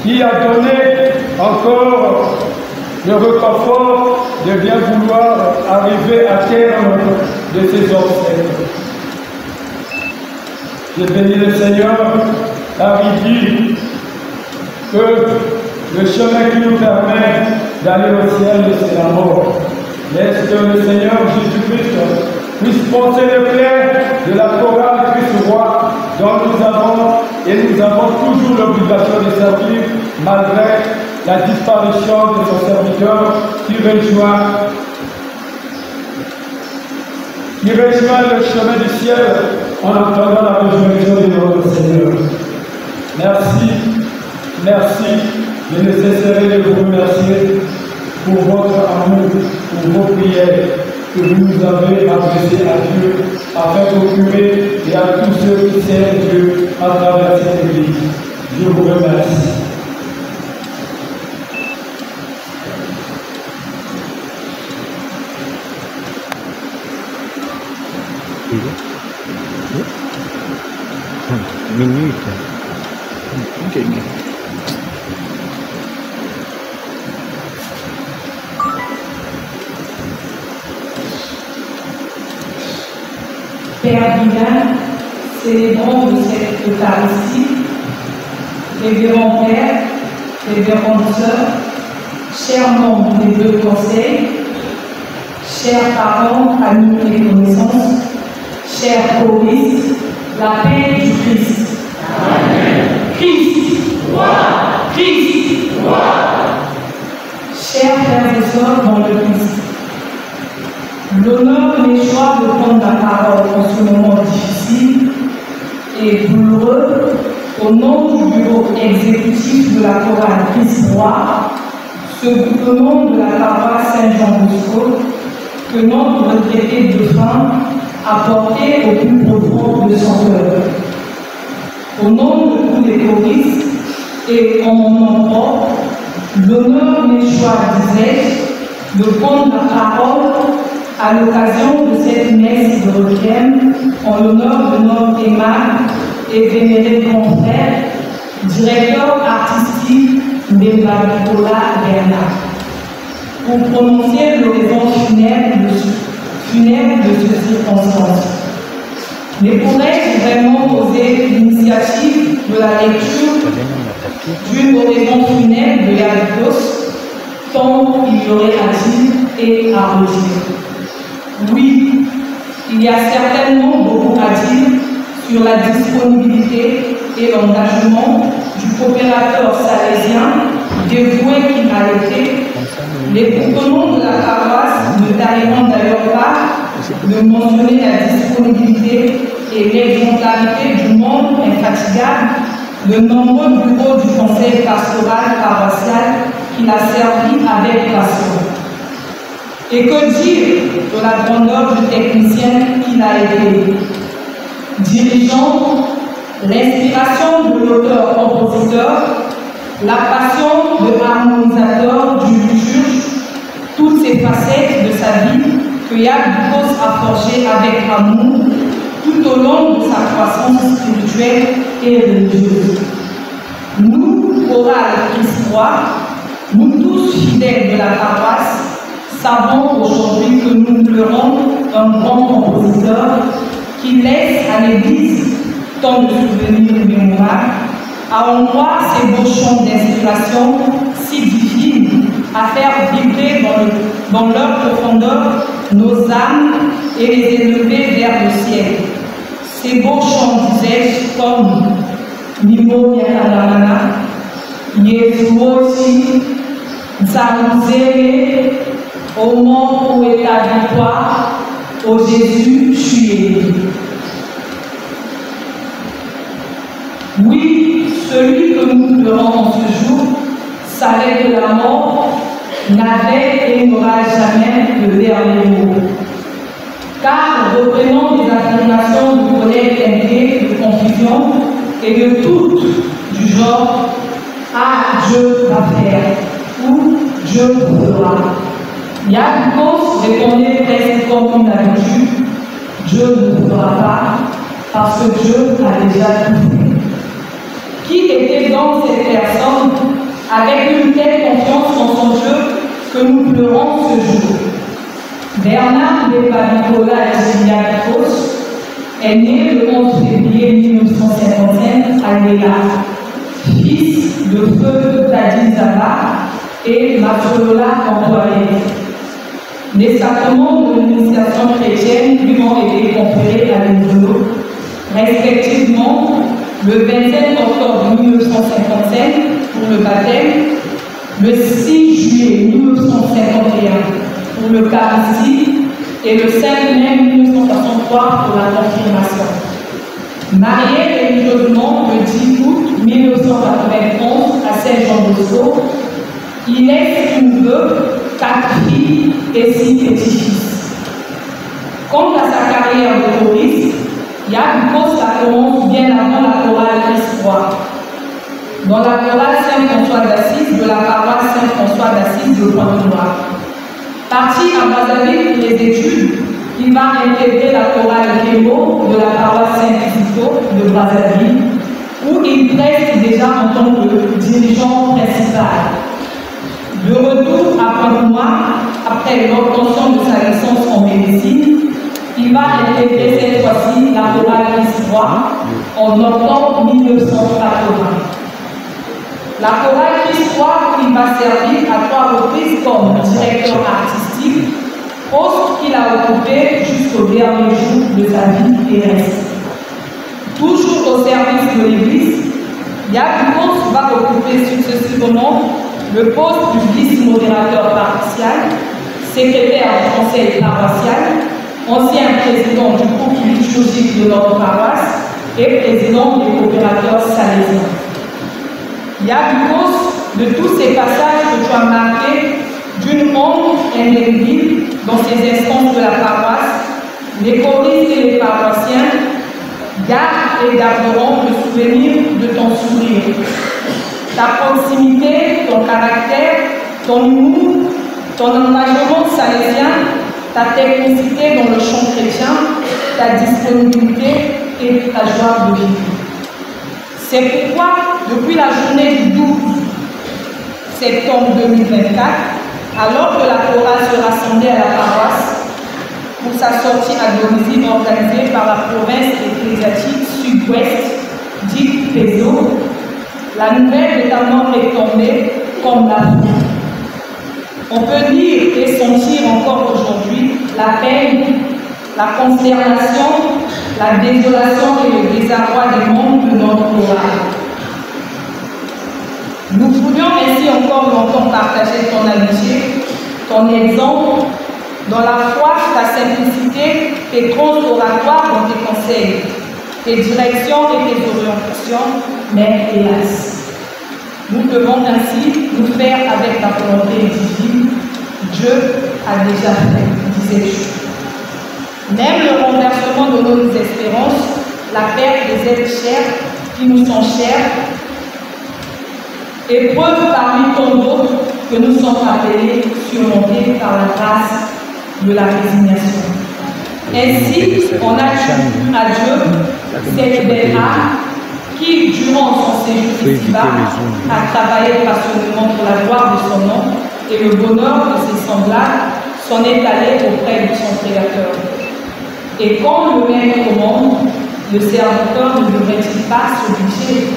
qui a donné encore le réconfort de bien vouloir arriver à terme de ces obsèques. Je bénis le Seigneur car il dit que le chemin qui nous permet d'aller au ciel, c'est la mort. Laisse que le Seigneur Jésus-Christ puisse porter le plein de la chorale Christ-Roi dont nous avons toujours l'obligation de servir malgré la disparition de son serviteur qui rejoint le chemin du ciel en attendant la résurrection de notre Seigneur. Merci, merci, je ne cesserai de vous remercier pour votre amour, pour vos prières que vous nous avez adressées à Dieu, afin aux curés et à tous ceux qui servent Dieu à travers cette Église. Je vous remercie. Minute. Okay. Père divin, célébrons de cette Eucharistie, révérend Père, révérende Sœur, chers membres des deux conseils, chers parents, amis et connaissances, chers choristes, la paix du Christ. Amen. Christ, roi, Christ, roi. Chers frères et sœurs dans le Christ, l'honneur m'échoit de prendre la parole en ce moment difficile et douloureux au nom du bureau exécutif de la chorale Christ-Roi, ce groupement de la paroisse Saint-Jean-Bosco que notre retraité de fin a porté au plus profond de son cœur. Au nom de tous les choristes et en mon nom propre, l'honneur m'échoit, disais-je, de prendre la parole à l'occasion de cette messe de requiem en l'honneur de notre aimable et vénéré grand frère, directeur artistique d'Embabikola Bernard, pour prononcer l'oraison funèbre de cette circonstance. Mais pourrais-je vraiment poser l'initiative de la lecture d'une oraison funèbre de Yadikos, tant il y aurait à dire et à redire? Oui, il y a certainement beaucoup à dire sur la disponibilité et l'engagement du coopérateur salésien dévoué qu'il a été. Les gouvernants de la paroisse ne tarderont d'ailleurs pas de mentionner la disponibilité et l'exemplarité du monde infatigable de nombreux bureaux du conseil pastoral paroissial qu'il a servi avec passion. Et que dire de la grandeur du technicien qu'il a été? Dirigeant, l'inspiration de l'auteur-compositeur, la passion de harmonisateur du liturge, toutes ces facettes de sa vie que Yadikos a forgées avec amour tout au long de sa croissance spirituelle et religieuse. Nous, chorale Christ-Roi, nous tous fidèles de la paroisse, savons aujourd'hui que nous pleurons un grand compositeur qui laisse à l'Église tant de souvenirs mémorables, à en croire ces beaux chants d'inspiration si divines, à faire vibrer dans leur profondeur nos âmes et les élever vers le ciel. Ces beaux chants, disais-je, comme Nimo Yakalamana, Yesuosi, Nzamuzele, au moment où est ta victoire, ô Jésus, tu es élu. Oui, celui que nous pleurons en ce jour, salé de la mort, n'avait et n'aura jamais le dernier mot. Car, reprenant des affirmations du collègue teinté de confusion et de toutes du genre « Ah, Dieu va faire » ou « Dieu fera », Yadikos répondait presque comme une habitude « Dieu ne fera pas parce que Dieu a déjà tout fait ». Qui était donc cette personne avec une telle confiance en son Dieu que nous pleurons ce jour? Bernard de Babikola et Yadikos est né le 11 février 1955 à Léla, fils de feu Tadizaba et Matolola Antoine. Les sacrements de l'initiation chrétienne lui ont été conférés à l'Église, respectivement le 27 octobre 1955 pour le baptême, le 6 juillet 1951 pour l'Eucharistie et le 5 mai 1963 pour la confirmation. Marié religieusement le 10 août 1991 à Saint-Jean-Bosco, il laisse une veuve, 4 filles et 6 petits-fils. Quant à sa carrière de choriste, Yadikos la commence bien avant la chorale Christ-Roi. Dans la chorale Saint-François d'Assise de la paroisse Saint-François d'Assise de Pointe-Noire. Parti à Brazzaville pour les études, il va intégrer la chorale Kémo de la paroisse Saint-Francisco de Brazzaville, où il prête déjà en tant que dirigeant principal. De retour à Pointe-Noire, après l'obtention de sa licence en médecine, qui va intégrer cette fois-ci la chorale Christ-Roi en octobre 1980. La chorale Christ-Roi qui va servir à 3 reprises comme directeur artistique, poste qu'il a occupé jusqu'au dernier jour de sa vie terrestre. Toujours au service de l'Église, Yakubos va occuper successivement le poste du vice-modérateur paroissial, secrétaire du conseil paroissial, ancien président du groupe liturgique de notre paroisse et président des coopérateurs salésiens. Yakubos, de tous ces passages que tu as marqués d'une ombre indélébile dans ces instances de la paroisse, les choristes et les paroissiens gardent et garderont le souvenir de ton sourire, ta proximité, ton caractère, ton humour, ton engagement salésien, ta technicité dans le chant chrétien, ta disponibilité et ta joie de vivre. C'est pourquoi, depuis la journée du 12 septembre 2024, alors que la chorale se rassemblait à la paroisse pour sa sortie à domicile organisée par la province ecclésiastique sud-ouest, dite PESO, la nouvelle de ta mort est tombée comme la pluie. On peut dire et sentir encore aujourd'hui la peine, la consternation, la désolation et le désarroi des membres de notre chorale. Nous pouvions ainsi encore longtemps partager ton amitié, ton exemple, dans la foi, ta simplicité, tes grands oratoires dans tes conseils, tes directions et tes orientations, mais hélas, nous devons ainsi nous faire avec la volonté divine. Dieu a déjà fait, disais-tu. Même le renversement de nos espérances, la perte des êtres chers qui nous sont chers, épreuve parmi tant d'autres que nous sommes appelés, surmontés par la grâce de la résignation. Ainsi, on a tenu à Dieu cette belle âme qui, durant son séjour ici-bas, a travaillé passionnément pour la gloire de son nom et le bonheur de ses semblables s'en est allé auprès de son Créateur. Et comme le Maître commande, le serviteur ne devrait-il pas s'obliger?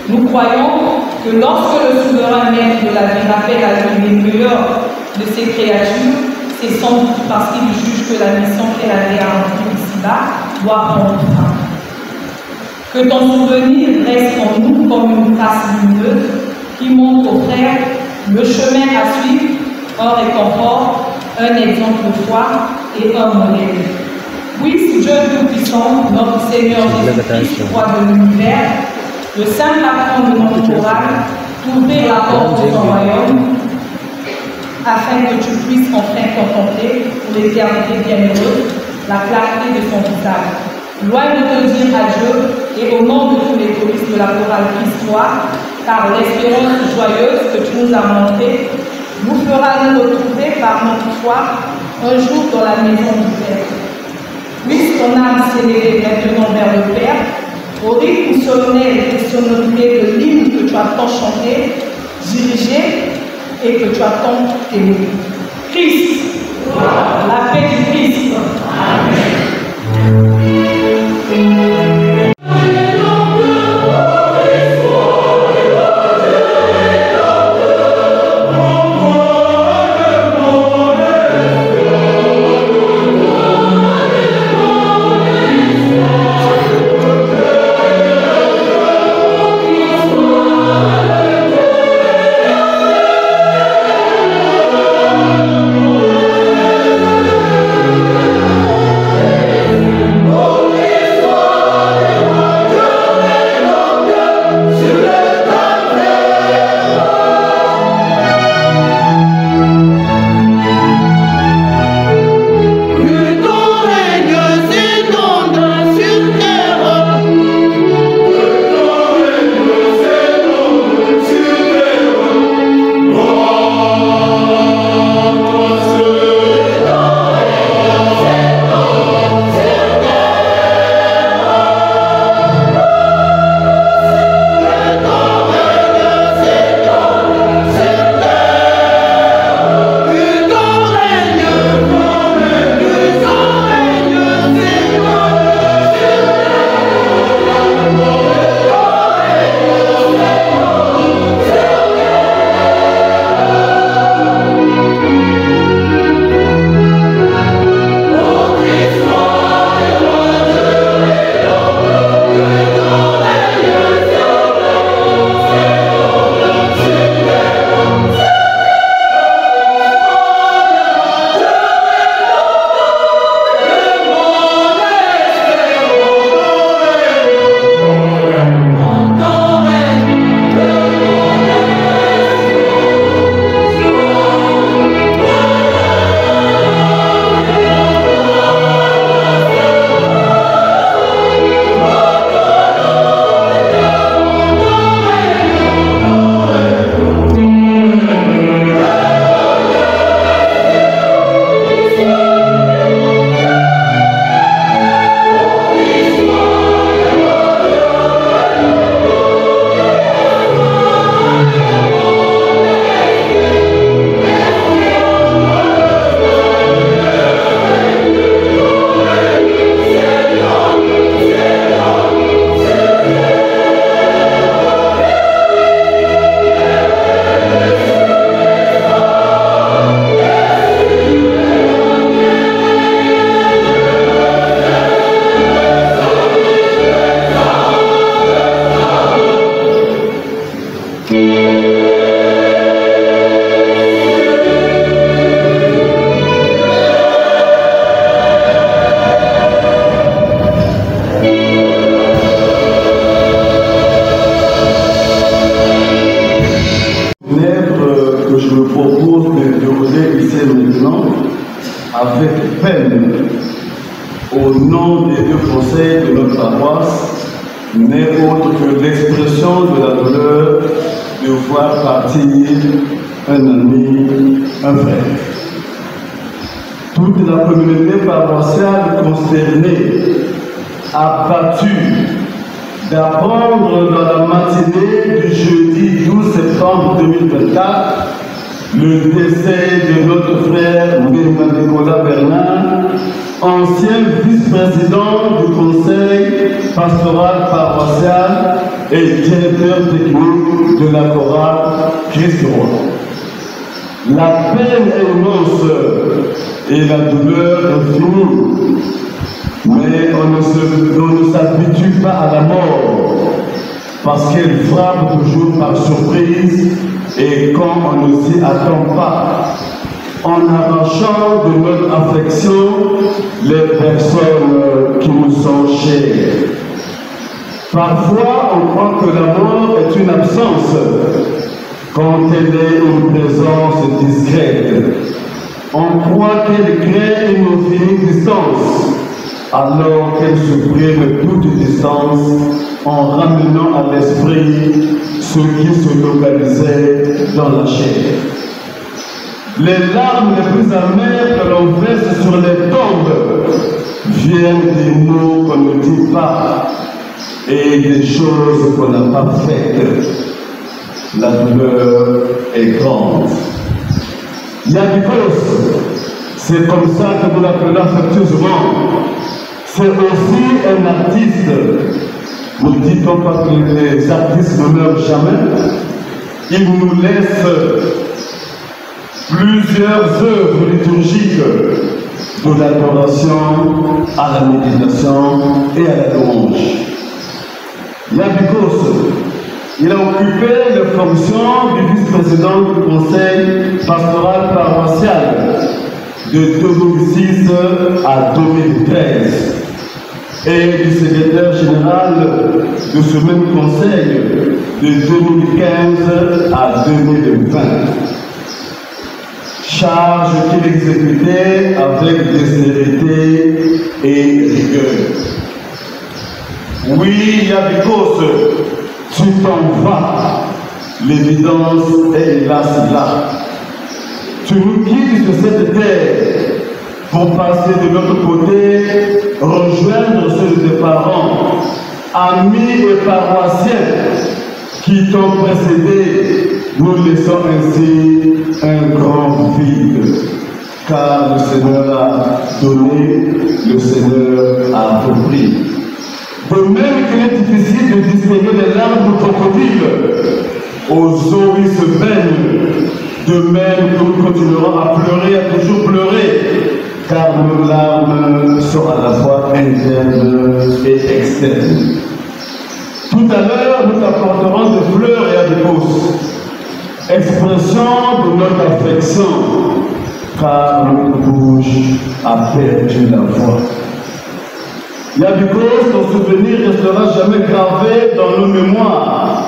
Nous croyons que lorsque le souverain Maître de la vie rappelle à lui les meilleurs de ses créatures, c'est sans doute parce qu'il juge que la mission qu'elle avait à remplir ici-bas doit prendre fin. Que ton souvenir reste en nous comme une trace lumineuse qui montre aux frères le chemin à suivre, un réconfort, un exemple de foi et un modèle. Oui, Dieu Tout-Puissant, notre Seigneur Jésus-Christ, roi de l'univers, le saint patron de notre chorale, t'ouvrir la porte de ton royaume, afin que tu puisses enfin contempler pour l'éternité bienheureuse la clarté de son visage. Loin de te dire adieu et au nom de tous les choristes de la chorale Christ-Roi, car l'espérance joyeuse que tu nous as montrée nous fera nous retrouver par notre foi un jour dans la maison du Père. Puisse ton âme s'élever maintenant vers le Père, au rythme solennel et sonorité de l'hymne que tu as tant chanté, dirigé et que tu as tant aimé. Christ, la paix du Christ. Amen. Amen. je me propose de déroger ici maintenant avec peine au nom des deux conseils de notre paroisse, n'est autre que l'expression de la douleur de voir partir un ami, un frère. Toute la communauté paroissiale consternée, abattue, d'apprendre dans la matinée du jeudi 12 septembre 2024 le décès de notre frère Nicolas Bernard, ancien vice-président du conseil pastoral paroissial et directeur technique de la chorale Christ-Roi. La peine est immense et la douleur infinie, mais on ne s'habitue pas à la mort parce qu'elle frappe toujours par surprise et quand on ne s'y attend pas, en arrachant de notre affection les personnes qui nous sont chères. Parfois, on croit que la mort est une absence quand elle est une présence discrète. On croit qu'elle crée une infinie distance, alors qu'elle supprime toute distance en ramenant à l'esprit ce qui se localisait dans la chair. Les larmes les plus amères que l'on verse sur les tombes viennent des mots qu'on ne dit pas et des choses qu'on n'a pas faites. La douleur est grande. Yabikos, c'est comme ça que nous l'appelons affectueusement. C'est aussi un artiste. Ne dit-on pas que les artistes ne meurent jamais? Ils nous laissent plusieurs œuvres liturgiques, de l'adoration à la méditation et à la louange. Yabikos, il a occupé les fonctions du vice-président du conseil pastoral paroissial de 2006 à 2013 et du secrétaire général de ce même conseil de 2015 à 2020. Charge qu'il exécutait avec dextérité et rigueur. Oui, Yabikos, tu t'en vas. L'évidence est hélas là. Tu nous quittes de cette terre pour passer de l'autre côté, rejoindre ceux de tes parents, amis et paroissiens qui t'ont précédé, nous laissons ainsi un grand vide, car le Seigneur a donné, le Seigneur a repris. De même qu'il est difficile de distinguer les larmes de crocodile aux eaux où ils se baignent, de même que nous continuerons à pleurer, à toujours pleurer, car nos larmes sont à la fois internes et externes. Tout à l'heure, nous apporterons des fleurs et Yabikos, expression de notre affection, car notre bouche a perdu la voix. Yabikos, ton souvenir ne restera jamais gravé dans nos mémoires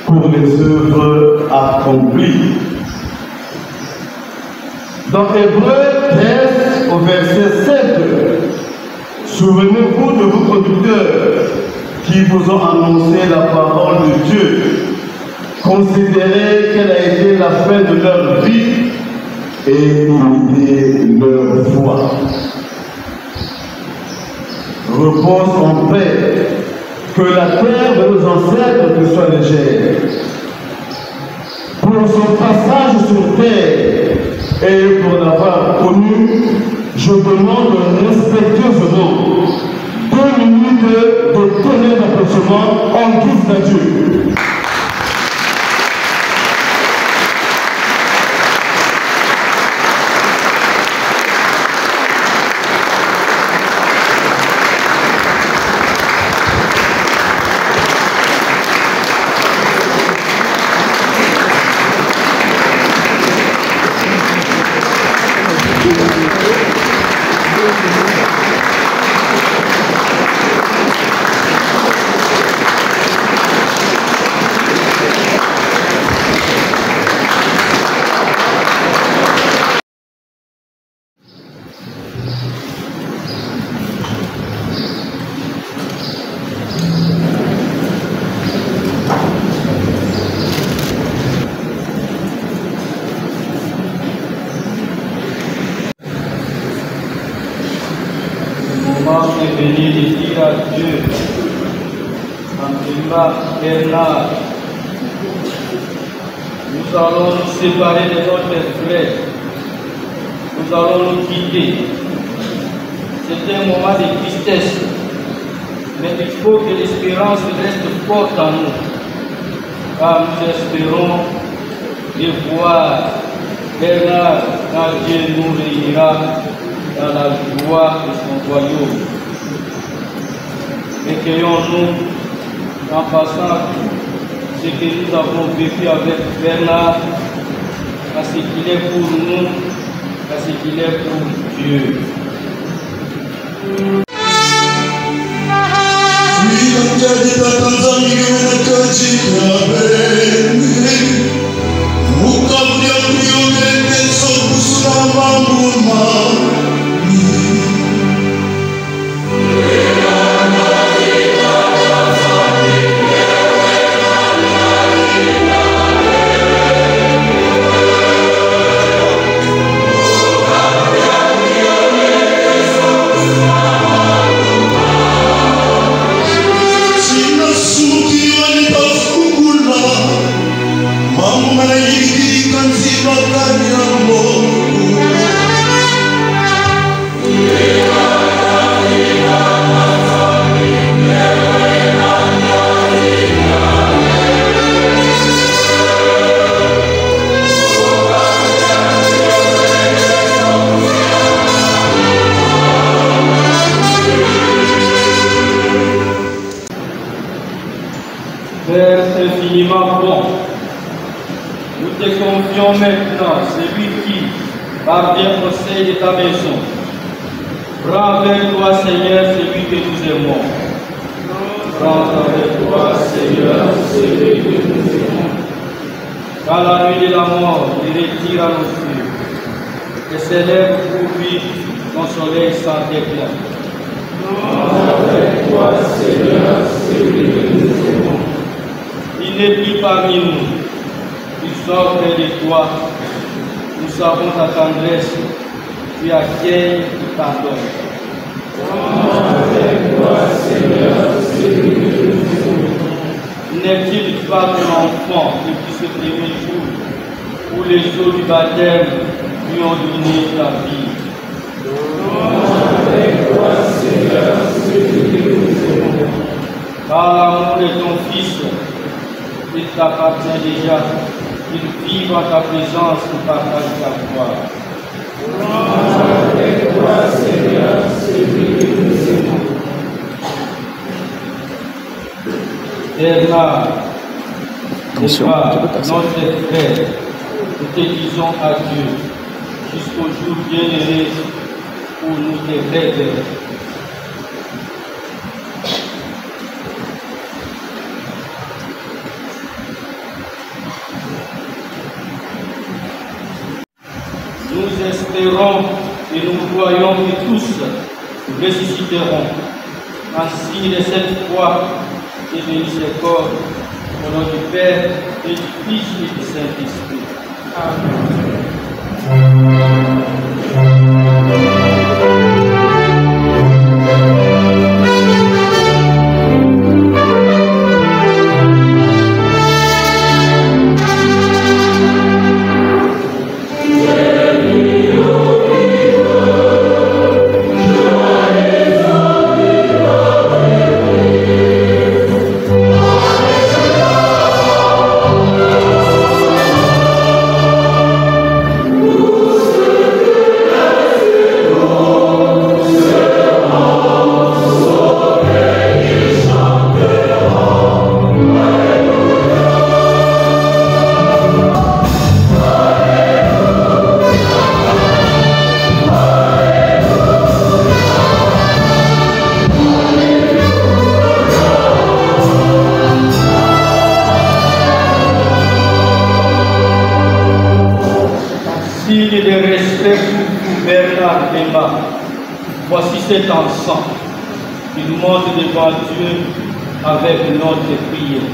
pour les œuvres accomplies. Dans Hébreux 13, au verset 7, souvenez-vous de vos conducteurs qui vous ont annoncé la parole de Dieu. Considérez quelle a été la fin de leur vie et imitez leur foi. Repose en paix, que la terre de nos ancêtres te soit légère. Pour son passage sur terre et pour l'avoir connu, je demande respectueusement 2 minutes de tonnerre d'applaudissement en guise d'adieu. Bimba Bernard. Nous allons nous séparer de notre frère. Nous allons nous quitter. C'est un moment de tristesse. Mais il faut que l'espérance reste forte en nous. Car nous espérons de voir Bernard quand Dieu nous réunira dans la joie de son royaume. Recueillons-nous en passant ce que nous avons vécu avec Bernard, à ce qu'il est pour nous, à ce qu'il est pour Dieu. Père infiniment bon, nous te confions maintenant celui qui parvient au sein de ta maison. Prends avec toi, Seigneur, celui que nous aimons. Prends avec toi, Seigneur, celui que nous aimons. Quand la nuit de la mort il retire à nos yeux et s'élève pour lui ton soleil sans déclin. Prends avec toi, Seigneur, celui que nous aimons. Il n'est plus parmi nous, il sort près de toi. Nous savons ta tendresse, tu accueilles, tu pardonnes. Avec toi, Seigneur, celui que nous aimons. N'est-il pas ton enfant depuis ce premier jour où les eaux du baptême lui ont donné ta vie? Avec toi, Seigneur, celui que nous aimons. Par l'amour de ton Fils, il t'appartient déjà, il vit en ta présence et partage ta gloire. Avec toi, Seigneur, celui que nous aimons. Bernard, notre frère, nous te disons adieu jusqu'au jour bien-aimé où nous te verrons. Nous espérons et nous croyons que tous ressusciteront en signe de cette foi et de miséricorde au nom du Père et du Fils et du Saint-Esprit. Amen. Signe de respect pour Bernard Bimba, voici cet encens qu'il monte devant Dieu avec notre prière.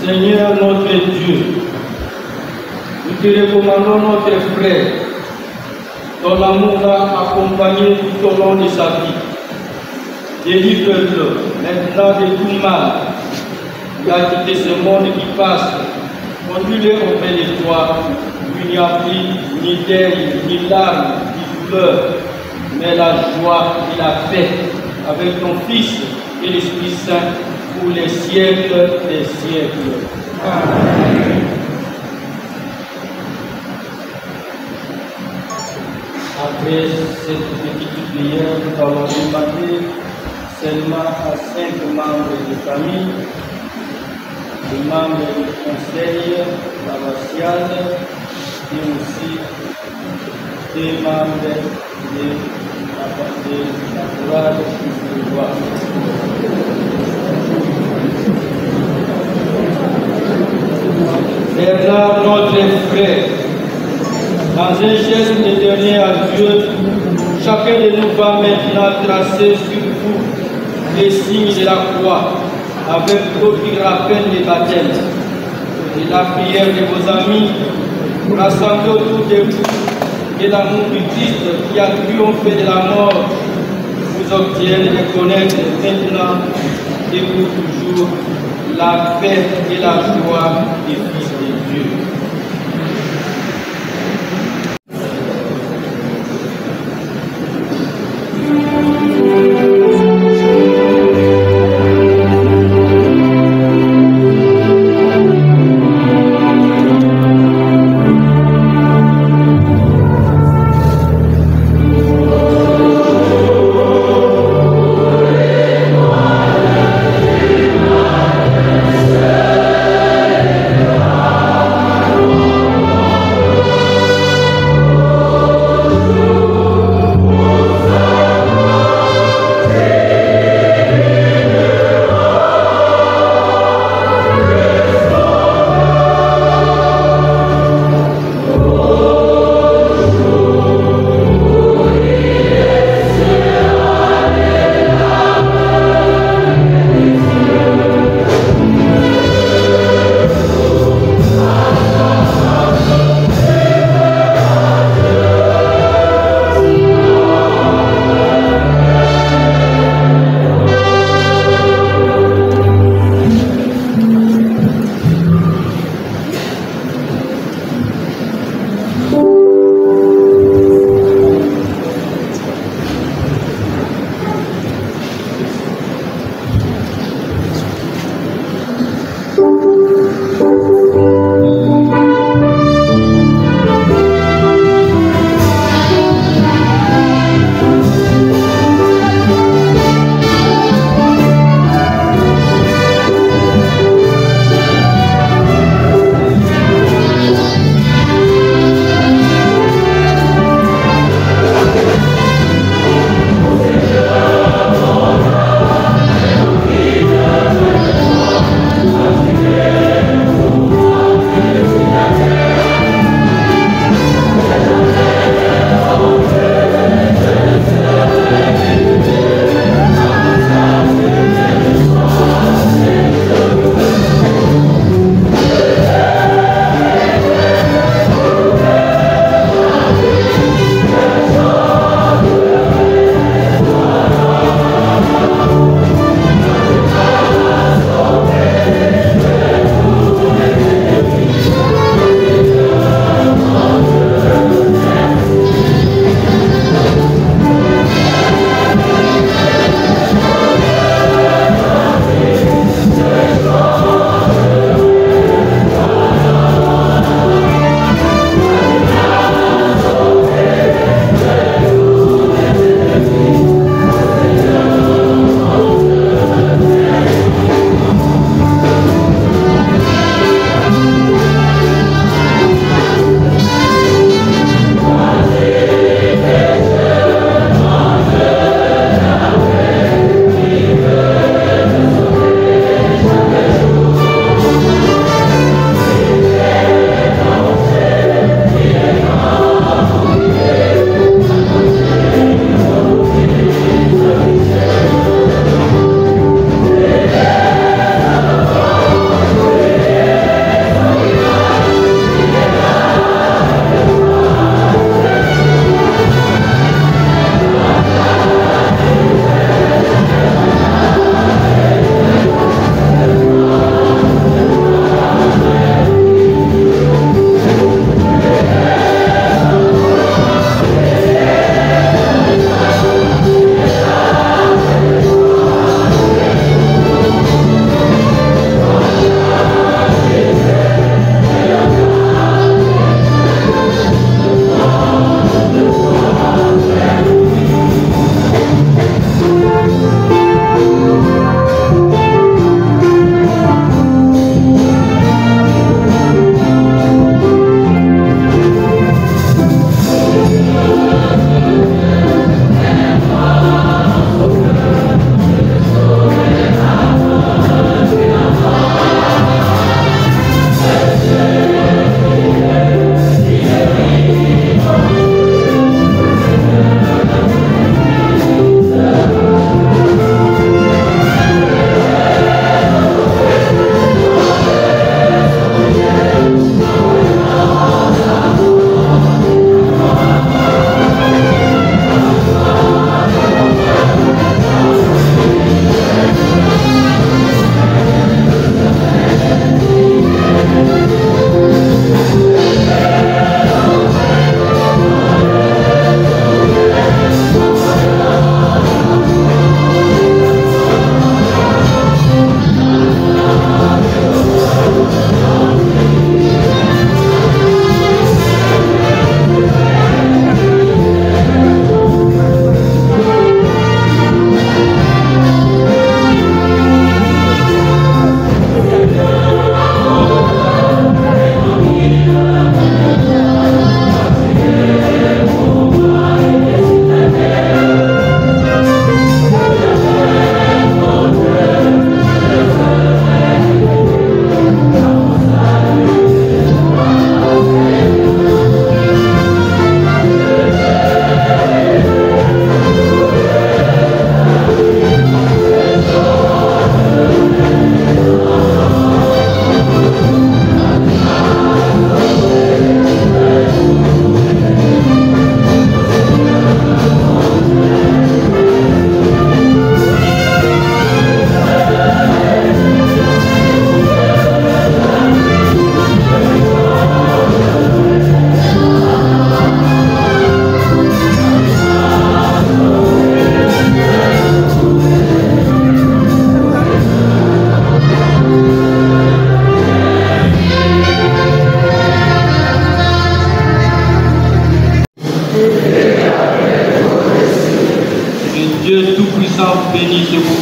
Seigneur notre Dieu, nous te recommandons notre frère. Ton amour l'a accompagné tout au long de sa vie. Délivre-le maintenant de tout mal. Il a quitté ce monde qui passe. Conduis-le auprès de toi, où il n'y a plus ni deuil, ni larmes, ni douleur, mais la joie et la paix avec ton Fils et l'Esprit Saint pour les siècles des siècles. Amen. Après cette petite prière, nous allons demander seulement à 5 membres de famille, les membres du conseil paroissial et aussi des membres de la chorale de Bois. Bernard, notre frère, dans un geste de dernier adieu, chacun de nous va maintenant tracer sur vous les signes de la croix, avec d'autres qui rappellent les baptêmes. Et la prière de vos amis, rassemblés autour de vous, et l'amour du Christ qui a triomphé de la mort, vous obtiennent de connaître maintenant et pour toujours la paix et la joie du Fils de Dieu. Amen.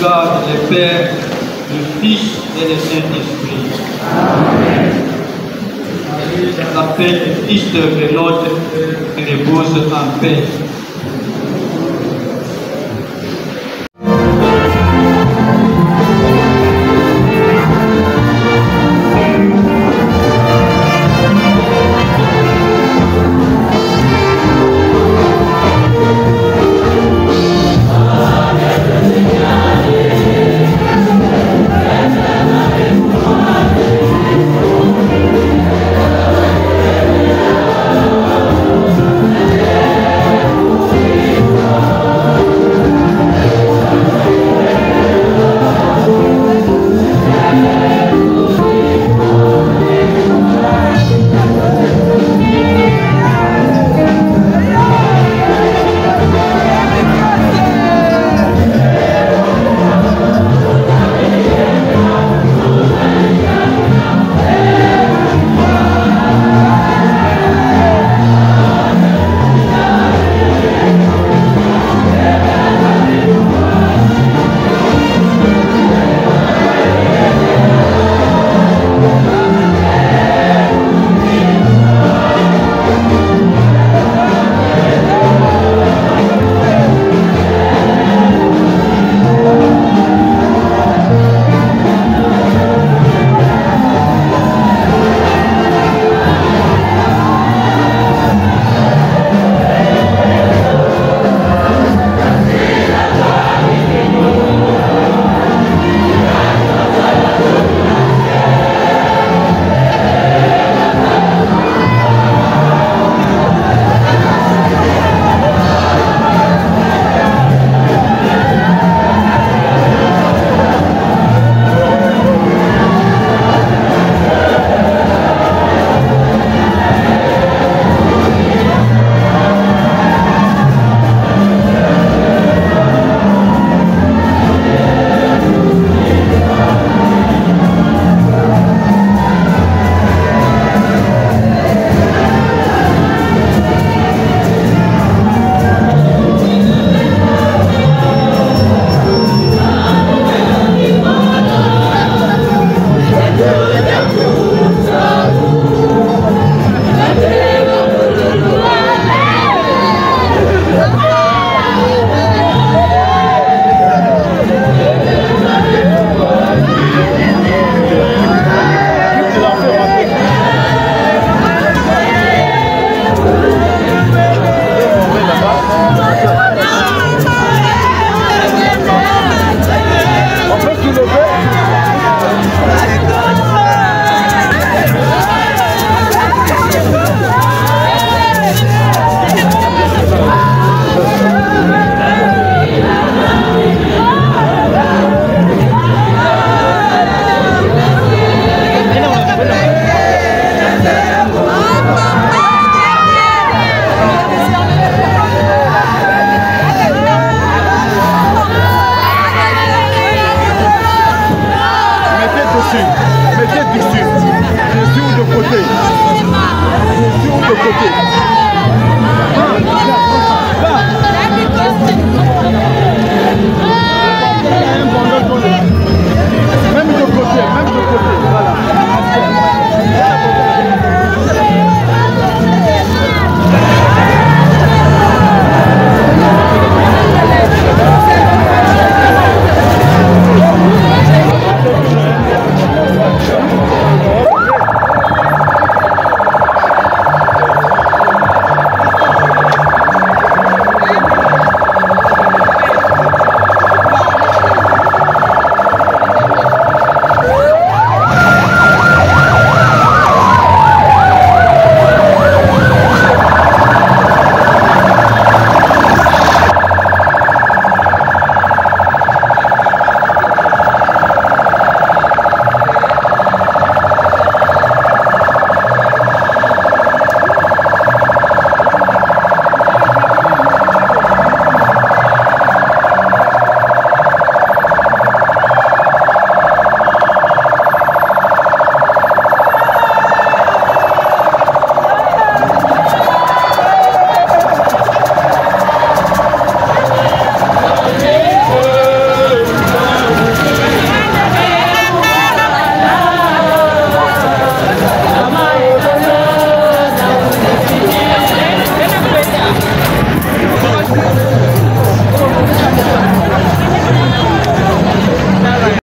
sauvegarde le Père, le Fils et le Saint-Esprit. Amen. La paix du Christ est notre et repose en paix.